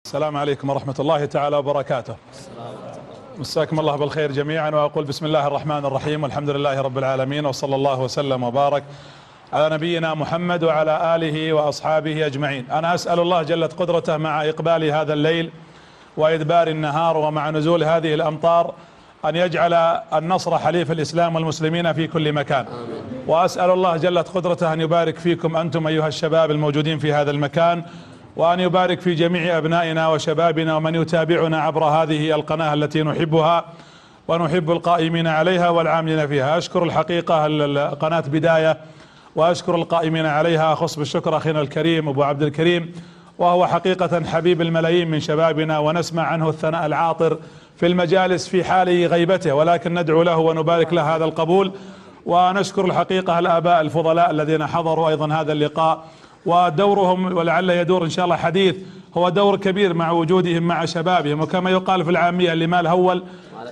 السلام عليكم ورحمة الله تعالى وبركاته. مساكم الله بالخير جميعا، وأقول بسم الله الرحمن الرحيم والحمد لله رب العالمين، وصلى الله وسلم وبارك على نبينا محمد وعلى آله وأصحابه أجمعين. أنا أسأل الله جلت قدرته مع إقبال هذا الليل وإدبار النهار ومع نزول هذه الأمطار أن يجعل النصر حليف الإسلام والمسلمين في كل مكان. وأسأل الله جلت قدرته أن يبارك فيكم أنتم أيها الشباب الموجودين في هذا المكان، وأن يبارك في جميع أبنائنا وشبابنا ومن يتابعنا عبر هذه القناة التي نحبها ونحب القائمين عليها والعاملين فيها. أشكر الحقيقة قناة بداية، وأشكر القائمين عليها، أخص بالشكر أخينا الكريم أبو عبد الكريم، وهو حقيقة حبيب الملايين من شبابنا، ونسمع عنه الثناء العاطر في المجالس في حال غيبته، ولكن ندعو له ونبارك له هذا القبول. ونشكر الحقيقة الآباء الفضلاء الذين حضروا أيضا هذا اللقاء، ودورهم ولعل يدور إن شاء الله حديث هو دور كبير مع وجودهم مع شبابهم، وكما يقال في العامية اللي ما له أول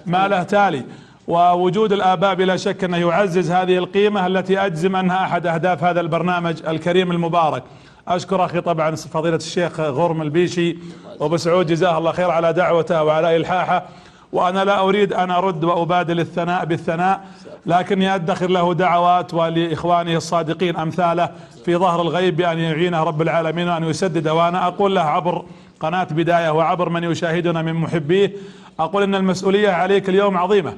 ما له تالي. ووجود الآباء بلا شك أنه يعزز هذه القيمة التي أجزم أنها أحد أهداف هذا البرنامج الكريم المبارك. أشكر أخي طبعا فضيلة الشيخ غرم البيشي وأبو سعود جزاه الله خير على دعوته وعلى إلحاحه، وأنا لا أريد أن أرد وأبادل الثناء بالثناء، لكني أدخر له دعوات ولإخوانه الصادقين أمثاله في ظهر الغيب بأن يعينه رب العالمين وأن يسدده. وأنا أقول له عبر قناة بداية وعبر من يشاهدنا من محبيه، أقول إن المسؤولية عليك اليوم عظيمة،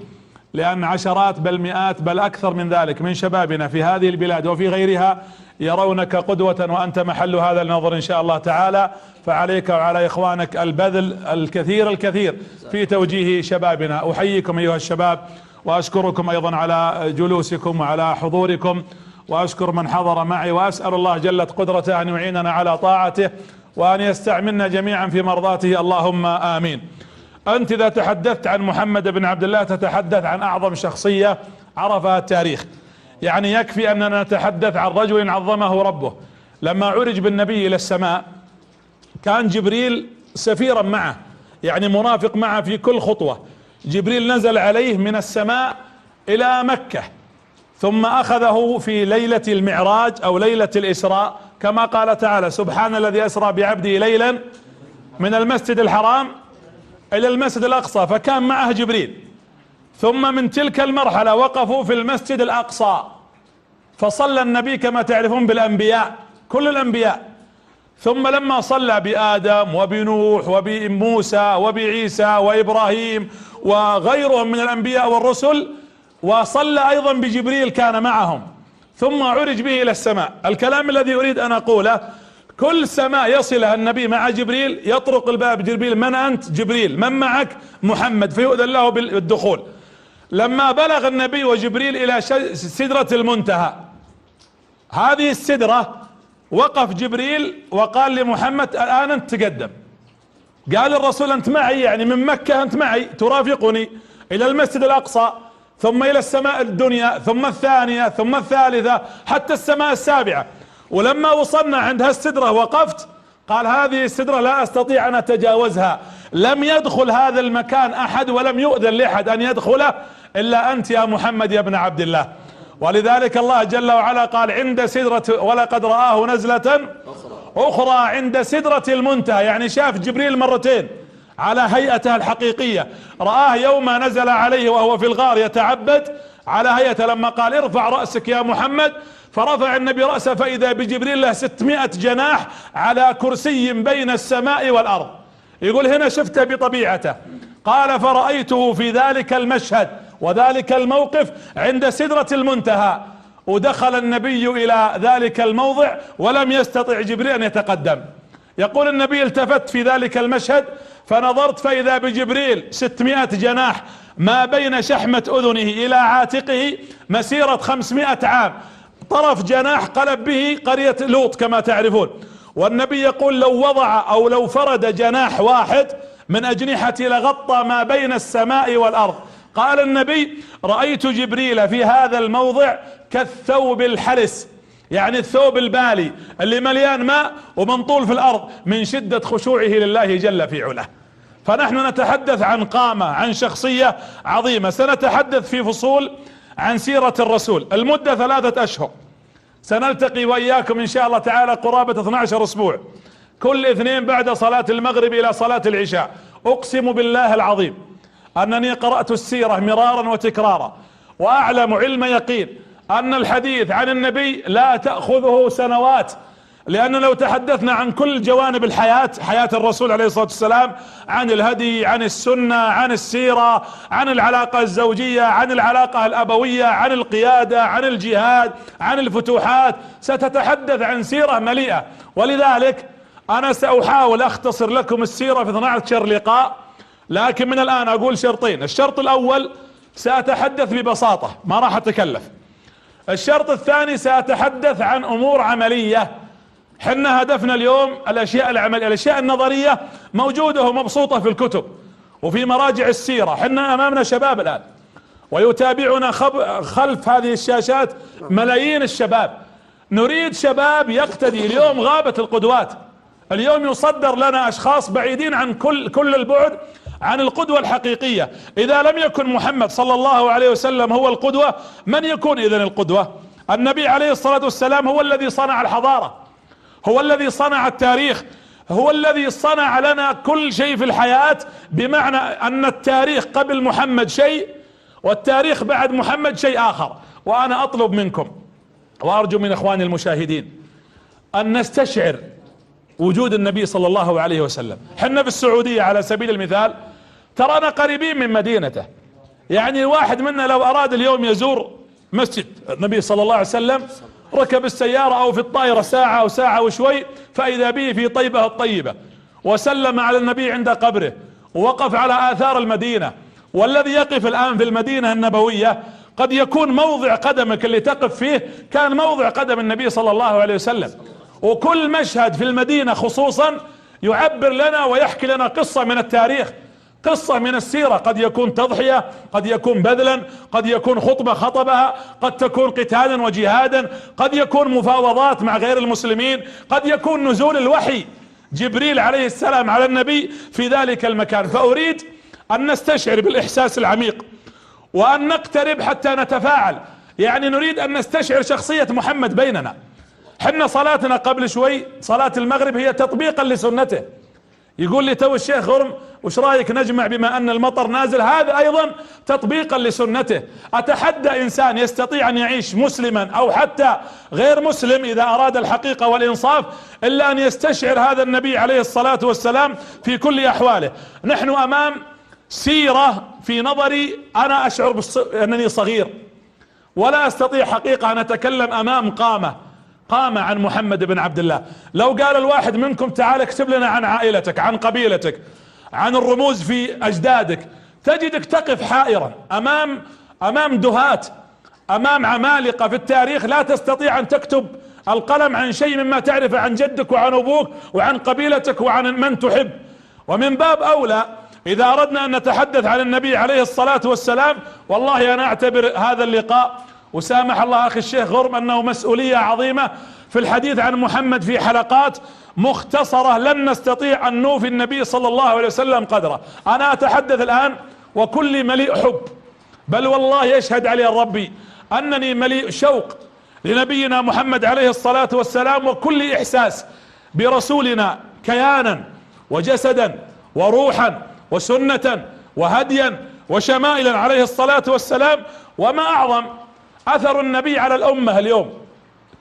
لأن عشرات بل مئات بل أكثر من ذلك من شبابنا في هذه البلاد وفي غيرها يرونك قدوة، وأنت محل هذا النظر إن شاء الله تعالى. فعليك وعلى إخوانك البذل الكثير في توجيه شبابنا. أحييكم أيها الشباب، وأشكركم أيضا على جلوسكم وعلى حضوركم، وأشكر من حضر معي، وأسأل الله جلت قدرته أن يعيننا على طاعته وأن يستعملنا جميعا في مرضاته، اللهم آمين. أنت إذا تحدثت عن محمد بن عبد الله تتحدث عن أعظم شخصية عرفها التاريخ. يعني يكفي أننا نتحدث عن رجل عظمه ربه. لما عرج بالنبي إلى السماء كان جبريل سفيرا معه، يعني مرافق معه في كل خطوة. جبريل نزل عليه من السماء إلى مكة، ثم أخذه في ليلة المعراج أو ليلة الإسراء، كما قال تعالى: سبحان الذي أسرى بعبده ليلا من المسجد الحرام إلى المسجد الأقصى، فكان معه جبريل. ثم من تلك المرحلة وقفوا في المسجد الأقصى، فصلى النبي كما تعرفون بالأنبياء، كل الأنبياء. ثم لما صلى بآدم وبنوح وبموسى وبعيسى وإبراهيم وغيرهم من الأنبياء والرسل، وصلى أيضا بجبريل كان معهم، ثم عرج به إلى السماء. الكلام الذي أريد أن أقوله: كل سماء يصلها النبي مع جبريل يطرق الباب جبريل: من أنت؟ جبريل. من معك؟ محمد. فيؤذن له بالدخول. لما بلغ النبي وجبريل إلى سدرة المنتهى، هذه السدرة وقف جبريل وقال لمحمد: الآن أنت تقدم. قال الرسول: أنت معي، يعني من مكة أنت معي ترافقني إلى المسجد الأقصى، ثم إلى السماء الدنيا، ثم الثانية، ثم الثالثة، حتى السماء السابعة. ولما وصلنا عند هالسدرة وقفت، قال: هذه السدرة لا أستطيع أن أتجاوزها. لم يدخل هذا المكان أحد ولم يؤذن لأحد أن يدخله إلا أنت يا محمد يا ابن عبد الله. ولذلك الله جل وعلا قال عند سدرة: ولقد رآه نزلة أخرى عند سدرة المنتهى. يعني شاف جبريل مرتين على هيئته الحقيقية. رآه يوم نزل عليه وهو في الغار يتعبد على هيئته، لما قال: ارفع رأسك يا محمد، فرفع النبي رأسه فإذا بجبريل له 600 جناح على كرسي بين السماء والأرض. يقول هنا شفته بطبيعته. قال: فرأيته في ذلك المشهد وذلك الموقف عند سدرة المنتهى. ودخل النبي إلى ذلك الموضع ولم يستطع جبريل أن يتقدم. يقول النبي: التفت في ذلك المشهد فنظرت فإذا بجبريل 600 جناح ما بين شحمة أذنه إلى عاتقه مسيرة 500 عام. طرف جناح قلب به قرية لوط كما تعرفون. والنبي يقول: لو وضع أو لو فرد جناح واحد من أجنحتي لغطى ما بين السماء والأرض. قال النبي: رأيت جبريل في هذا الموضع كالثوب الحلس، يعني الثوب البالي اللي مليان ماء ومنطول في الأرض من شدة خشوعه لله جل في علاه. فنحن نتحدث عن قامة، عن شخصية عظيمة. سنتحدث في فصول عن سيرة الرسول، المدة 3 أشهر. سنلتقي وإياكم إن شاء الله تعالى قرابة 12 أسبوع كل اثنين بعد صلاة المغرب الى صلاة العشاء. اقسم بالله العظيم انني قرأت السيرة مرارا وتكرارا، واعلم علم يقين ان الحديث عن النبي لا تأخذه سنوات، لأننا لو تحدثنا عن كل جوانب الحياة، حياة الرسول عليه الصلاة والسلام، عن الهدي، عن السنة، عن السيرة، عن العلاقة الزوجية، عن العلاقة الأبوية، عن القيادة، عن الجهاد، عن الفتوحات، ستتحدث عن سيرة مليئة. ولذلك أنا سأحاول أختصر لكم السيرة في 12 لقاء، لكن من الآن أقول شرطين. الشرط الأول سأتحدث ببساطة، ما راح أتكلف. الشرط الثاني سأتحدث عن أمور عملية. حنا هدفنا اليوم الاشياء العملية، الاشياء النظرية موجودة ومبسوطة في الكتب وفي مراجع السيرة. حنا امامنا شباب الان ويتابعنا خلف هذه الشاشات ملايين الشباب. نريد شباب يقتدي. اليوم غابت القدوات، اليوم يصدر لنا اشخاص بعيدين عن كل البعد عن القدوة الحقيقية. اذا لم يكن محمد صلى الله عليه وسلم هو القدوة، من يكون اذن القدوة؟ النبي عليه الصلاة والسلام هو الذي صنع الحضارة، هو الذي صنع التاريخ، هو الذي صنع لنا كل شيء في الحياة، بمعنى ان التاريخ قبل محمد شيء والتاريخ بعد محمد شيء اخر. وانا اطلب منكم وارجو من اخواني المشاهدين ان نستشعر وجود النبي صلى الله عليه وسلم. حنا في السعودية على سبيل المثال ترانا قريبين من مدينته، يعني الواحد منا لو اراد اليوم يزور مسجد النبي صلى الله عليه وسلم ركب السيارة او في الطائرة ساعة او ساعة وشوي، فاذا به في طيبة الطيبة، وسلم على النبي عند قبره، ووقف على اثار المدينة. والذي يقف الان في المدينة النبوية قد يكون موضع قدمك اللي تقف فيه كان موضع قدم النبي صلى الله عليه وسلم. وكل مشهد في المدينة خصوصا يعبر لنا ويحكي لنا قصة من التاريخ، قصة من السيرة. قد يكون تضحية، قد يكون بذلا، قد يكون خطبة خطبها، قد تكون قتالا وجهادا، قد يكون مفاوضات مع غير المسلمين، قد يكون نزول الوحي جبريل عليه السلام على النبي في ذلك المكان. فأريد أن نستشعر بالإحساس العميق وأن نقترب حتى نتفاعل، يعني نريد أن نستشعر شخصية محمد بيننا. حنا صلاتنا قبل شوي صلاة المغرب هي تطبيقا لسنته. يقول لي تو الشيخ غرم وش رايك نجمع بما ان المطر نازل؟ هذا ايضا تطبيقا لسنته. اتحدى انسان يستطيع ان يعيش مسلما او حتى غير مسلم اذا اراد الحقيقة والانصاف الا ان يستشعر هذا النبي عليه الصلاة والسلام في كل احواله. نحن امام سيرة في نظري انا اشعر انني صغير ولا استطيع حقيقة ان اتكلم امام قامة عن محمد بن عبد الله. لو قال الواحد منكم تعال اكتب لنا عن عائلتك، عن قبيلتك، عن الرموز في اجدادك، تجدك تقف حائرا امام دهات، امام عمالقة في التاريخ لا تستطيع ان تكتب القلم عن شيء مما تعرف عن جدك وعن ابوك وعن قبيلتك وعن من تحب. ومن باب اولى اذا اردنا ان نتحدث عن النبي عليه الصلاة والسلام، والله انا اعتبر هذا اللقاء وسامح الله اخي الشيخ غرم انه مسؤولية عظيمة في الحديث عن محمد في حلقات مختصرة لن نستطيع ان نوفي النبي صلى الله عليه وسلم قدره. انا اتحدث الان وكلي مليء حب، بل والله يشهد علي ربي انني مليء شوق لنبينا محمد عليه الصلاة والسلام، وكل احساس برسولنا كيانا وجسدا وروحا وسنة وهديا وشمائلا عليه الصلاة والسلام. وما اعظم اثر النبي على الامة اليوم،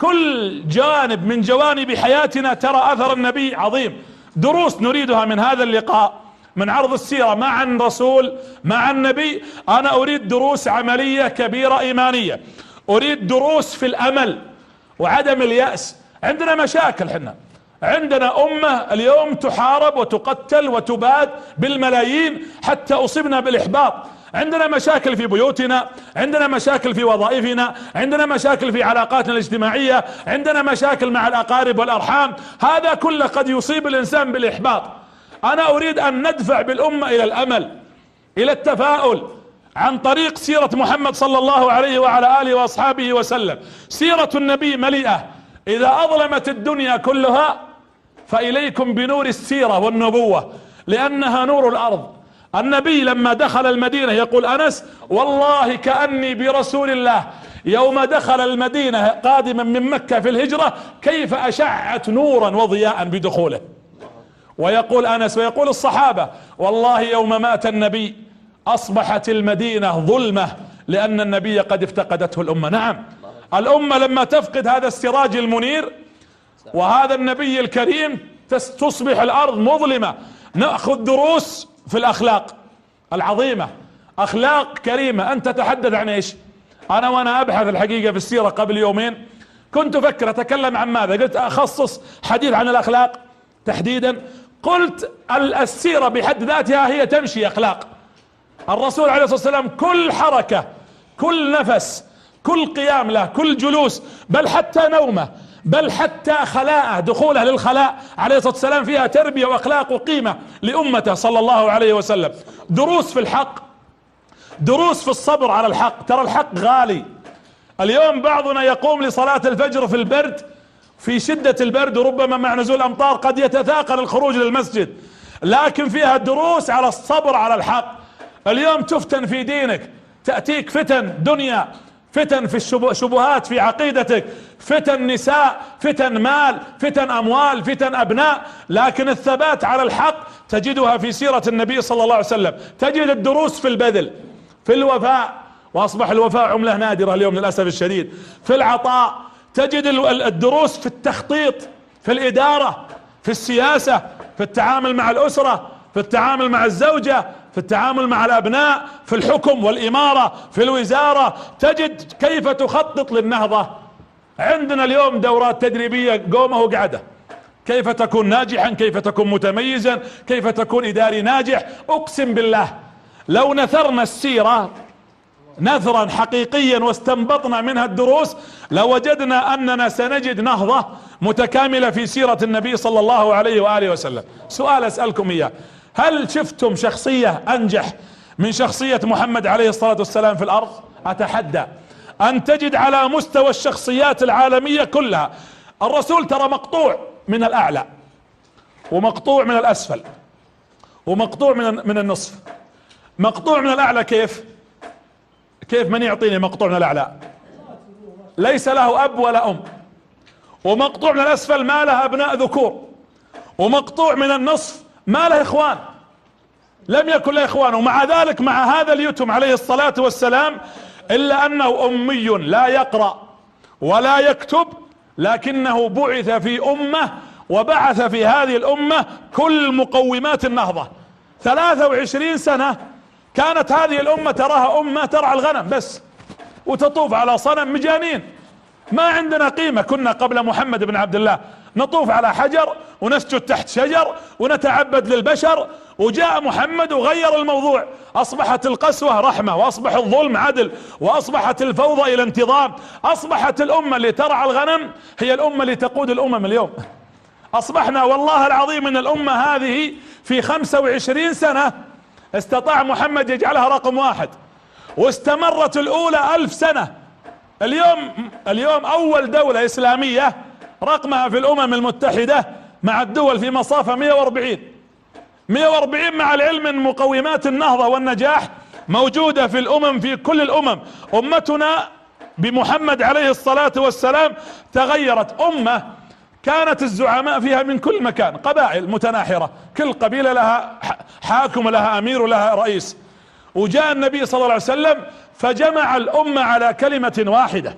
كل جانب من جوانب حياتنا ترى اثر النبي عظيم. دروس نريدها من هذا اللقاء، من عرض السيرة مع الرسول مع النبي. انا اريد دروس عملية كبيرة ايمانية، اريد دروس في الامل وعدم اليأس. عندنا مشاكل، حنا عندنا امة اليوم تحارب وتقتل وتباد بالملايين حتى اصبنا بالاحباط. عندنا مشاكل في بيوتنا، عندنا مشاكل في وظائفنا، عندنا مشاكل في علاقاتنا الاجتماعية، عندنا مشاكل مع الاقارب والارحام. هذا كله قد يصيب الانسان بالاحباط. انا اريد ان ندفع بالامة الى الامل، الى التفاؤل عن طريق سيرة محمد صلى الله عليه وعلى اله واصحابه وسلم. سيرة النبي مليئة، اذا اظلمت الدنيا كلها فاليكم بنور السيرة والنبوة لانها نور الارض. النبي لما دخل المدينة يقول انس والله كأني برسول الله يوم دخل المدينة قادما من مكة في الهجرة كيف اشعت نورا وضياء بدخوله. ويقول أنس ويقول الصحابة: والله يوم مات النبي أصبحت المدينة ظلمة، لأن النبي قد افتقدته الأمة. نعم، الأمة لما تفقد هذا السراج المنير وهذا النبي الكريم تصبح الأرض مظلمة. نأخذ دروس في الأخلاق العظيمة، أخلاق كريمة. أنت تتحدث عن إيش؟ وأنا أبحث الحقيقة في السيرة قبل يومين كنت أفكر أتكلم عن ماذا، قلت أخصص حديث عن الأخلاق تحديدا. قلت السيرة بحد ذاتها هي تمشي أخلاق. الرسول عليه الصلاة والسلام كل حركة، كل نفس، كل قيام له، كل جلوس، بل حتى نومه، بل حتى خلاءه، دخوله للخلاء عليه الصلاة والسلام فيها تربية واخلاق وقيمة لأمته صلى الله عليه وسلم. دروس في الحق، دروس في الصبر على الحق. ترى الحق غالي. اليوم بعضنا يقوم لصلاة الفجر في البرد، في شدة البرد وربما مع نزول الأمطار قد يتثاقل الخروج للمسجد، لكن فيها دروس على الصبر على الحق. اليوم تفتن في دينك، تأتيك فتن دنيا، فتن في الشبهات في عقيدتك، فتن نساء، فتن مال، فتن أموال، فتن أبناء، لكن الثبات على الحق تجدها في سيرة النبي صلى الله عليه وسلم. تجد الدروس في البذل، في الوفاء، وأصبح الوفاء عملة نادرة اليوم للأسف الشديد، في العطاء، تجد الدروس في التخطيط، في الإدارة، في السياسة، في التعامل مع الأسرة، في التعامل مع الزوجة، في التعامل مع الأبناء، في الحكم والإمارة، في الوزارة. تجد كيف تخطط للنهضة. عندنا اليوم دورات تدريبية قومة وقعدة، كيف تكون ناجحا، كيف تكون متميزا، كيف تكون إداري ناجح. أقسم بالله لو نثرنا السيرة نثرا حقيقيا واستنبطنا منها الدروس لوجدنا أننا سنجد نهضة متكاملة في سيرة النبي صلى الله عليه وآله وسلم. سؤال أسألكم إياه: هل شفتم شخصية أنجح من شخصية محمد عليه الصلاة والسلام في الأرض؟ أتحدى أن تجد على مستوى الشخصيات العالمية كلها الرسول ترى مقطوع من الأعلى، ومقطوع من الأسفل، ومقطوع من النصف. مقطوع من الأعلى كيف من يعطيني مقطوع من الأعلى؟ ليس له أب ولا أم. ومقطوع من الأسفل ما له أبناء ذكور. ومقطوع من النصف ما له إخوان، لم يكن له إخوان. ومع ذلك مع هذا اليتم عليه الصلاة والسلام إلا أنه أمي لا يقرأ ولا يكتب، لكنه بعث في أمة وبعث في هذه الأمة كل مقومات النهضة. 23 سنة كانت هذه الأمة تراها أمة ترعى الغنم بس، وتطوف على صنم، مجانين، ما عندنا قيمة. كنا قبل محمد بن عبد الله نطوف على حجر ونسجد تحت شجر ونتعبد للبشر، وجاء محمد وغير الموضوع. أصبحت القسوة رحمة، وأصبح الظلم عدل، وأصبحت الفوضى إلى انتظام. أصبحت الأمة اللي ترعى الغنم هي الأمة اللي تقود الأمم اليوم. أصبحنا والله العظيم ان الأمة هذه في 25 سنة استطاع محمد يجعلها رقم 1، واستمرت الأولى 1000 سنة. اليوم أول دولة إسلامية رقمها في الأمم المتحدة مع الدول في مصافة 140 مع العلم ان مقومات النهضة والنجاح موجودة في الأمم، في كل الأمم. أمتنا بمحمد عليه الصلاة والسلام تغيرت. أمة كانت الزعماء فيها من كل مكان، قبائل متناحرة، كل قبيلة لها حاكم، لها أمير، ولها رئيس. وجاء النبي صلى الله عليه وسلم فجمع الأمة على كلمة واحدة،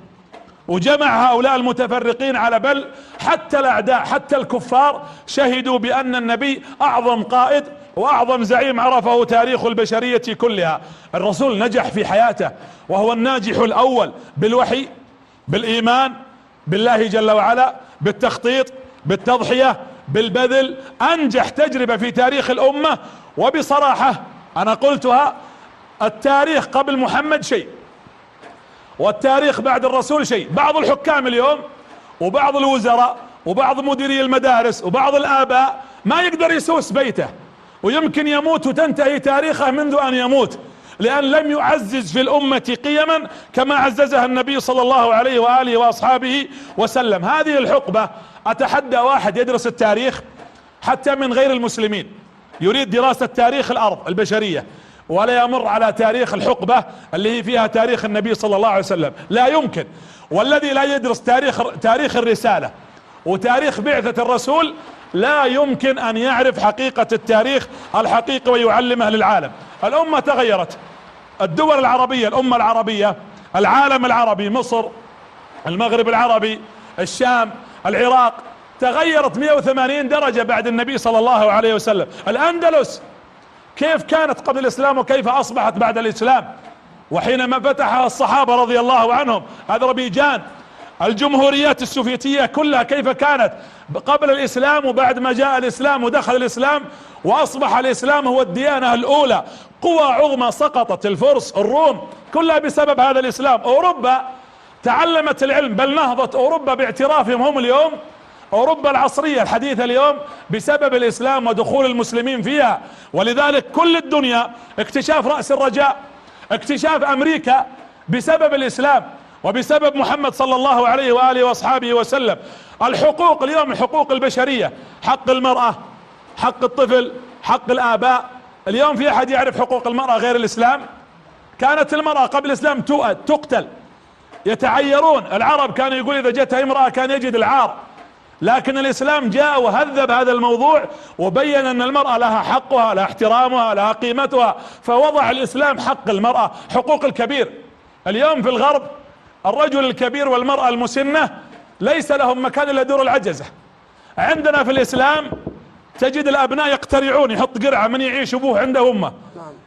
وجمع هؤلاء المتفرقين على بل حتى الأعداء، حتى الكفار شهدوا بأن النبي أعظم قائد وأعظم زعيم عرفه تاريخ البشرية كلها. الرسول نجح في حياته، وهو الناجح الأول بالوحي، بالإيمان بالله جل وعلا، بالتخطيط، بالتضحية، بالبذل. أنجح تجربة في تاريخ الأمة. وبصراحة أنا قلتها: التاريخ قبل محمد شيء، والتاريخ بعد الرسول شيء. بعض الحكام اليوم وبعض الوزراء وبعض مديري المدارس وبعض الآباء ما يقدر يسوس بيته، ويمكن يموت وتنتهي تاريخه منذ أن يموت، لأن لم يعزز في الأمة قيما كما عززها النبي صلى الله عليه وآله وأصحابه وسلم. هذه الحقبة أتحدى واحد يدرس التاريخ حتى من غير المسلمين، يريد دراسة تاريخ الأرض البشرية، ولا يمر على تاريخ الحقبة اللي هي فيها تاريخ النبي صلى الله عليه وسلم، لا يمكن. والذي لا يدرس تاريخ الرسالة وتاريخ بعثة الرسول لا يمكن ان يعرف حقيقة التاريخ الحقيقي ويعلمه للعالم. الامة تغيرت، الدول العربية، الامة العربية، العالم العربي، مصر، المغرب العربي، الشام، العراق، تغيرت 180 درجة بعد النبي صلى الله عليه وسلم. الأندلس كيف كانت قبل الإسلام وكيف أصبحت بعد الإسلام، وحينما فتحها الصحابة رضي الله عنهم، أذربيجان، الجمهوريات السوفيتية كلها كيف كانت قبل الإسلام وبعد ما جاء الإسلام ودخل الإسلام وأصبح الإسلام هو الديانة الأولى. قوى عظمى سقطت، الفرس، الروم، كلها بسبب هذا الإسلام. أوروبا تعلمت العلم، بل نهضت أوروبا باعترافهم هم اليوم، أوروبا العصرية الحديثة اليوم، بسبب الإسلام ودخول المسلمين فيها. ولذلك كل الدنيا اكتشاف رأس الرجاء، اكتشاف أمريكا بسبب الإسلام وبسبب محمد صلى الله عليه وآله وأصحابه وسلم. الحقوق اليوم، الحقوق البشرية، حق المرأة، حق الطفل، حق الآباء. اليوم في أحد يعرف حقوق المرأة غير الإسلام؟ كانت المرأة قبل الإسلام تؤد، تقتل، يتعيرون. العرب كانوا يقول إذا جتها امرأة كان يجد العار، لكن الإسلام جاء وهذب هذا الموضوع وبين أن المرأة لها حقها، لها احترامها، لها قيمتها. فوضع الإسلام حق المرأة، حقوق الكبير. اليوم في الغرب الرجل الكبير والمرأة المسنة ليس لهم مكان إلا دور العجزة. عندنا في الإسلام تجد الأبناء يقترعون، يحط قرعة من يعيش أبوه عنده أمه،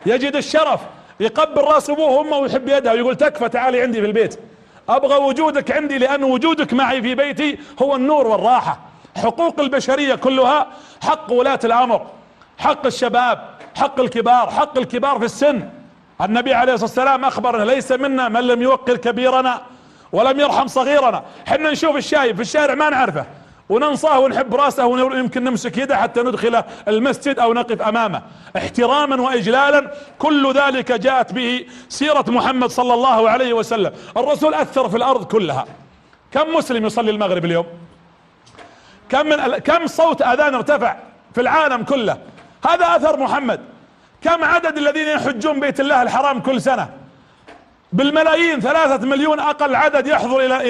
يجد الشرف يقبل راس أبوه وأمه ويحب يدها ويقول تكفى تعالي عندي في البيت، أبغى وجودك عندي لأن وجودك معي في بيتي هو النور والراحة. حقوق البشرية كلها، حق ولاة الأمر، حق الشباب، حق الكبار، حق الكبار في السن. النبي عليه الصلاة والسلام أخبرنا ليس منا من لم يوقر كبيرنا ولم يرحم صغيرنا. حنا نشوف الشايب في الشارع ما نعرفه وننصاه ونحب راسه ويمكن نمسك يده حتى ندخله المسجد او نقف امامه احتراما واجلالا. كل ذلك جاءت به سيرة محمد صلى الله عليه وسلم. الرسول اثر في الارض كلها. كم مسلم يصلي المغرب اليوم؟ كم صوت اذان ارتفع في العالم كله؟ هذا اثر محمد. كم عدد الذين يحجون بيت الله الحرام كل سنة؟ بالملايين، 3 مليون اقل عدد يحضر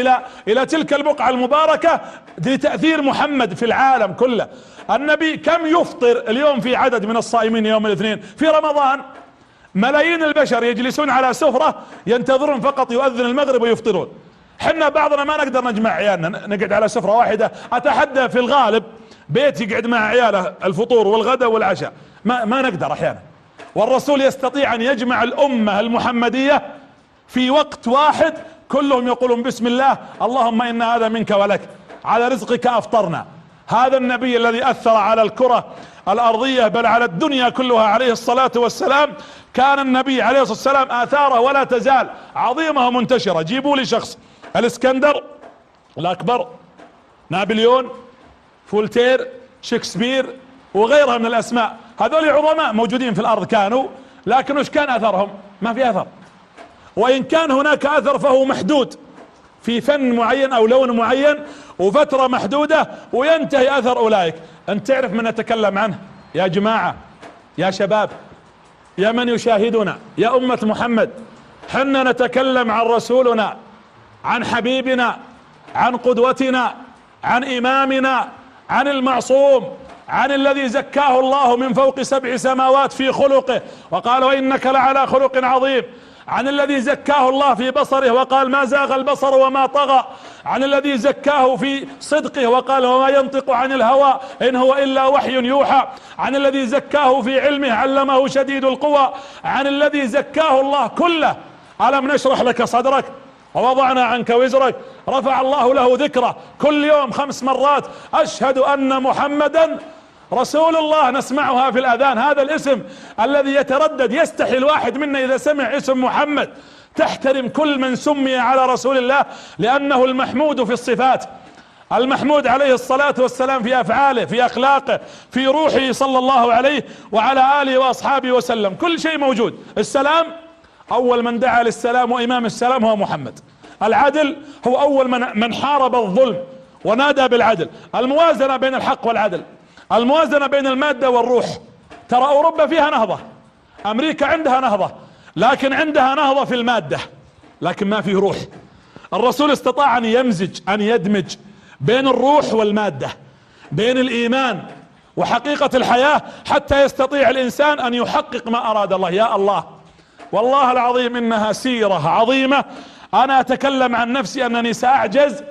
الى تلك البقعة المباركة لتأثير محمد في العالم كله. النبي كم يفطر اليوم في عدد من الصائمين يوم الاثنين في رمضان؟ ملايين البشر يجلسون على سفرة ينتظرون فقط يؤذن المغرب ويفطرون. حنا بعضنا ما نقدر نجمع عيالنا نقعد على سفرة واحدة. اتحدى في الغالب بيت يقعد مع عياله الفطور والغداء والعشاء ما نقدر احيانا. والرسول يستطيع ان يجمع الامة المحمدية في وقت واحد كلهم يقولون بسم الله اللهم إن هذا منك ولك على رزقك أفطرنا. هذا النبي الذي أثر على الكرة الأرضية بل على الدنيا كلها عليه الصلاة والسلام. كان النبي عليه الصلاة والسلام آثاره ولا تزال عظيمة ومنتشرة. جيبوا لي شخص، الاسكندر الأكبر، نابليون، فولتير، شكسبير وغيرها من الأسماء، هذول عظماء موجودين في الأرض كانوا، لكن وش كان أثرهم؟ ما في أثر. وإن كان هناك أثر فهو محدود في فن معين أو لون معين وفترة محدودة وينتهي أثر أولئك. أنت تعرف من نتكلم عنه يا جماعة، يا شباب، يا من يشاهدنا، يا أمة محمد؟ حنا نتكلم عن رسولنا، عن حبيبنا، عن قدوتنا، عن إمامنا، عن المعصوم، عن الذي زكاه الله من فوق 7 سماوات في خلقه وقال وإنك لعلى خلق عظيم، عن الذي زكاه الله في بصره وقال ما زاغ البصر وما طغى، عن الذي زكاه في صدقه وقال وما ينطق عن الهوى إن هو إلا وحي يوحى، عن الذي زكاه في علمه علمه شديد القوى، عن الذي زكاه الله كله. ألم نشرح لك صدرك ووضعنا عنك وزرك، رفع الله له ذكره. كل يوم 5 مرات أشهد أن محمدا رسول الله نسمعها في الأذان. هذا الاسم الذي يتردد، يستحي الواحد منا إذا سمع اسم محمد. تحترم كل من سمي على رسول الله لأنه المحمود في الصفات، المحمود عليه الصلاة والسلام في أفعاله، في أخلاقه، في روحه صلى الله عليه وعلى آله وأصحابه وسلم. كل شيء موجود. السلام، أول من دعا للسلام وإمام السلام هو محمد. العدل، هو أول من حارب الظلم ونادى بالعدل. الموازنة بين الحق والعدل، الموازنة بين المادة والروح. ترى أوروبا فيها نهضة، أمريكا عندها نهضة، لكن عندها نهضة في المادة لكن ما فيه روح. الرسول استطاع أن يمزج، أن يدمج بين الروح والمادة. بين الإيمان وحقيقة الحياة حتى يستطيع الإنسان أن يحقق ما أراد الله. يا الله والله العظيم إنها سيرة عظيمة. أنا أتكلم عن نفسي أنني سأعجز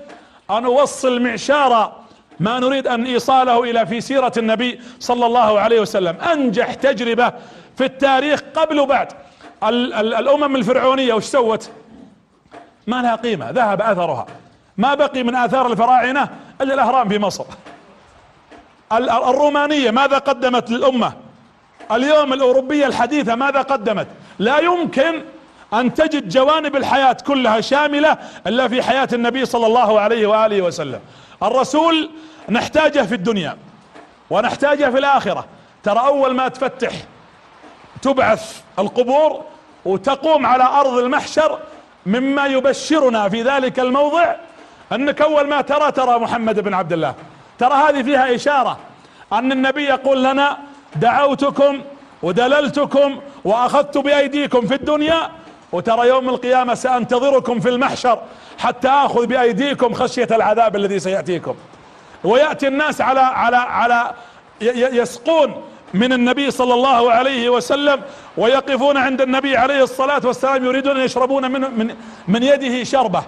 أن أوصل معشار ما نريد أن إيصاله إلى في سيرة النبي صلى الله عليه وسلم. أنجح تجربة في التاريخ قبل وبعد. الأمم الفرعونية وش سوت؟ ما لها قيمة، ذهب أثرها، ما بقي من آثار الفراعنة إلا الأهرام في مصر. الرومانية ماذا قدمت للأمة؟ اليوم الأوروبية الحديثة ماذا قدمت؟ لا يمكن أن تجد جوانب الحياة كلها شاملة إلا في حياة النبي صلى الله عليه وآله وسلم. الرسول نحتاجه في الدنيا ونحتاجه في الآخرة. ترى أول ما تبعث القبور وتقوم على أرض المحشر مما يبشرنا في ذلك الموضع أنك أول ما ترى محمد بن عبد الله. ترى هذه فيها إشارة أن النبي يقول لنا دعوتكم ودللتكم وأخذت بأيديكم في الدنيا، وترى يوم القيامة سأنتظركم في المحشر حتى أخذ بأيديكم خشية العذاب الذي سيأتيكم. ويأتي الناس على يسقون من النبي صلى الله عليه وسلم ويقفون عند النبي عليه الصلاة والسلام يريدون أن يشربون من يده شربة.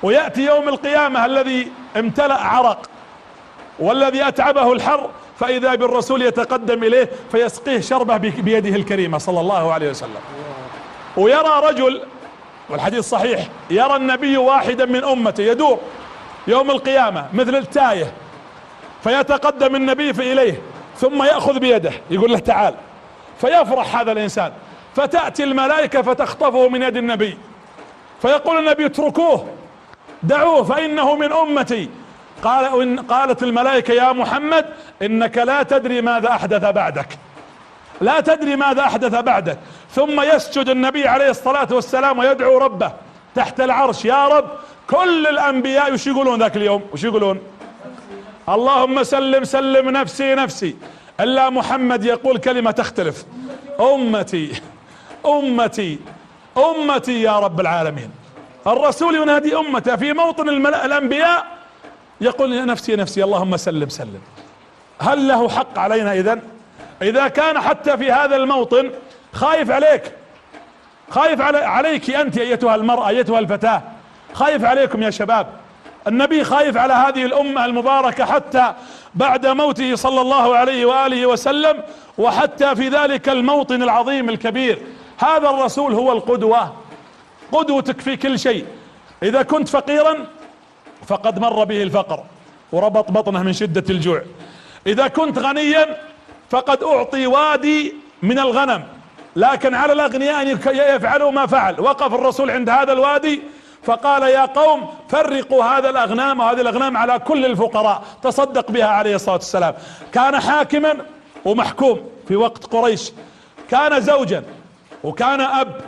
ويأتي يوم القيامة الذي امتلأ عرق والذي أتعبه الحر فإذا بالرسول يتقدم إليه فيسقيه شربة بيده الكريمة صلى الله عليه وسلم. ويرى رجل، والحديث صحيح، يرى النبي واحدا من أمته يدور يوم القيامة مثل التايه، فيتقدم النبي إليه ثم يأخذ بيده يقول له تعال، فيفرح هذا الإنسان، فتأتي الملائكة فتخطفه من يد النبي، فيقول النبي اتركوه دعوه فإنه من أمتي. قالت الملائكة يا محمد إنك لا تدري ماذا أحدث بعدك، لا تدري ماذا أحدث بعدك. ثم يسجد النبي عليه الصلاة والسلام ويدعو ربه تحت العرش، يا رب كل الأنبياء وش يقولون ذاك اليوم؟ وش يقولون؟ اللهم سلم سلم نفسي نفسي، إلا محمد يقول كلمة تختلف، أمتي أمتي أمتي يا رب العالمين. الرسول ينادي أمته في موطن الأنبياء يقول نفسي نفسي اللهم سلم سلم. هل له حق علينا إذا كان حتى في هذا الموطن خايف عليك، خايف عليك أنت أيتها المرأة أيتها الفتاة، خايف عليكم يا شباب. النبي خايف على هذه الأمة المباركة حتى بعد موته صلى الله عليه وآله وسلم، وحتى في ذلك الموطن العظيم الكبير. هذا الرسول هو القدوة، قدوتك في كل شيء. إذا كنت فقيرا فقد مر به الفقر وربط بطنه من شدة الجوع، إذا كنت غنيا فقد أعطي وادي من الغنم، لكن على الأغنياء أن يفعلوا ما فعل. وقف الرسول عند هذا الوادي فقال يا قوم فرقوا هذا الأغنام وهذه الأغنام على كل الفقراء، تصدق بها عليه الصلاة والسلام. كان حاكما ومحكوم في وقت قريش، كان زوجا وكان أب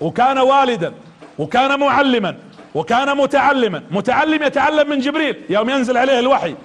وكان والدا وكان معلما وكان متعلما. متعلم يتعلم من جبريل يوم ينزل عليه الوحي،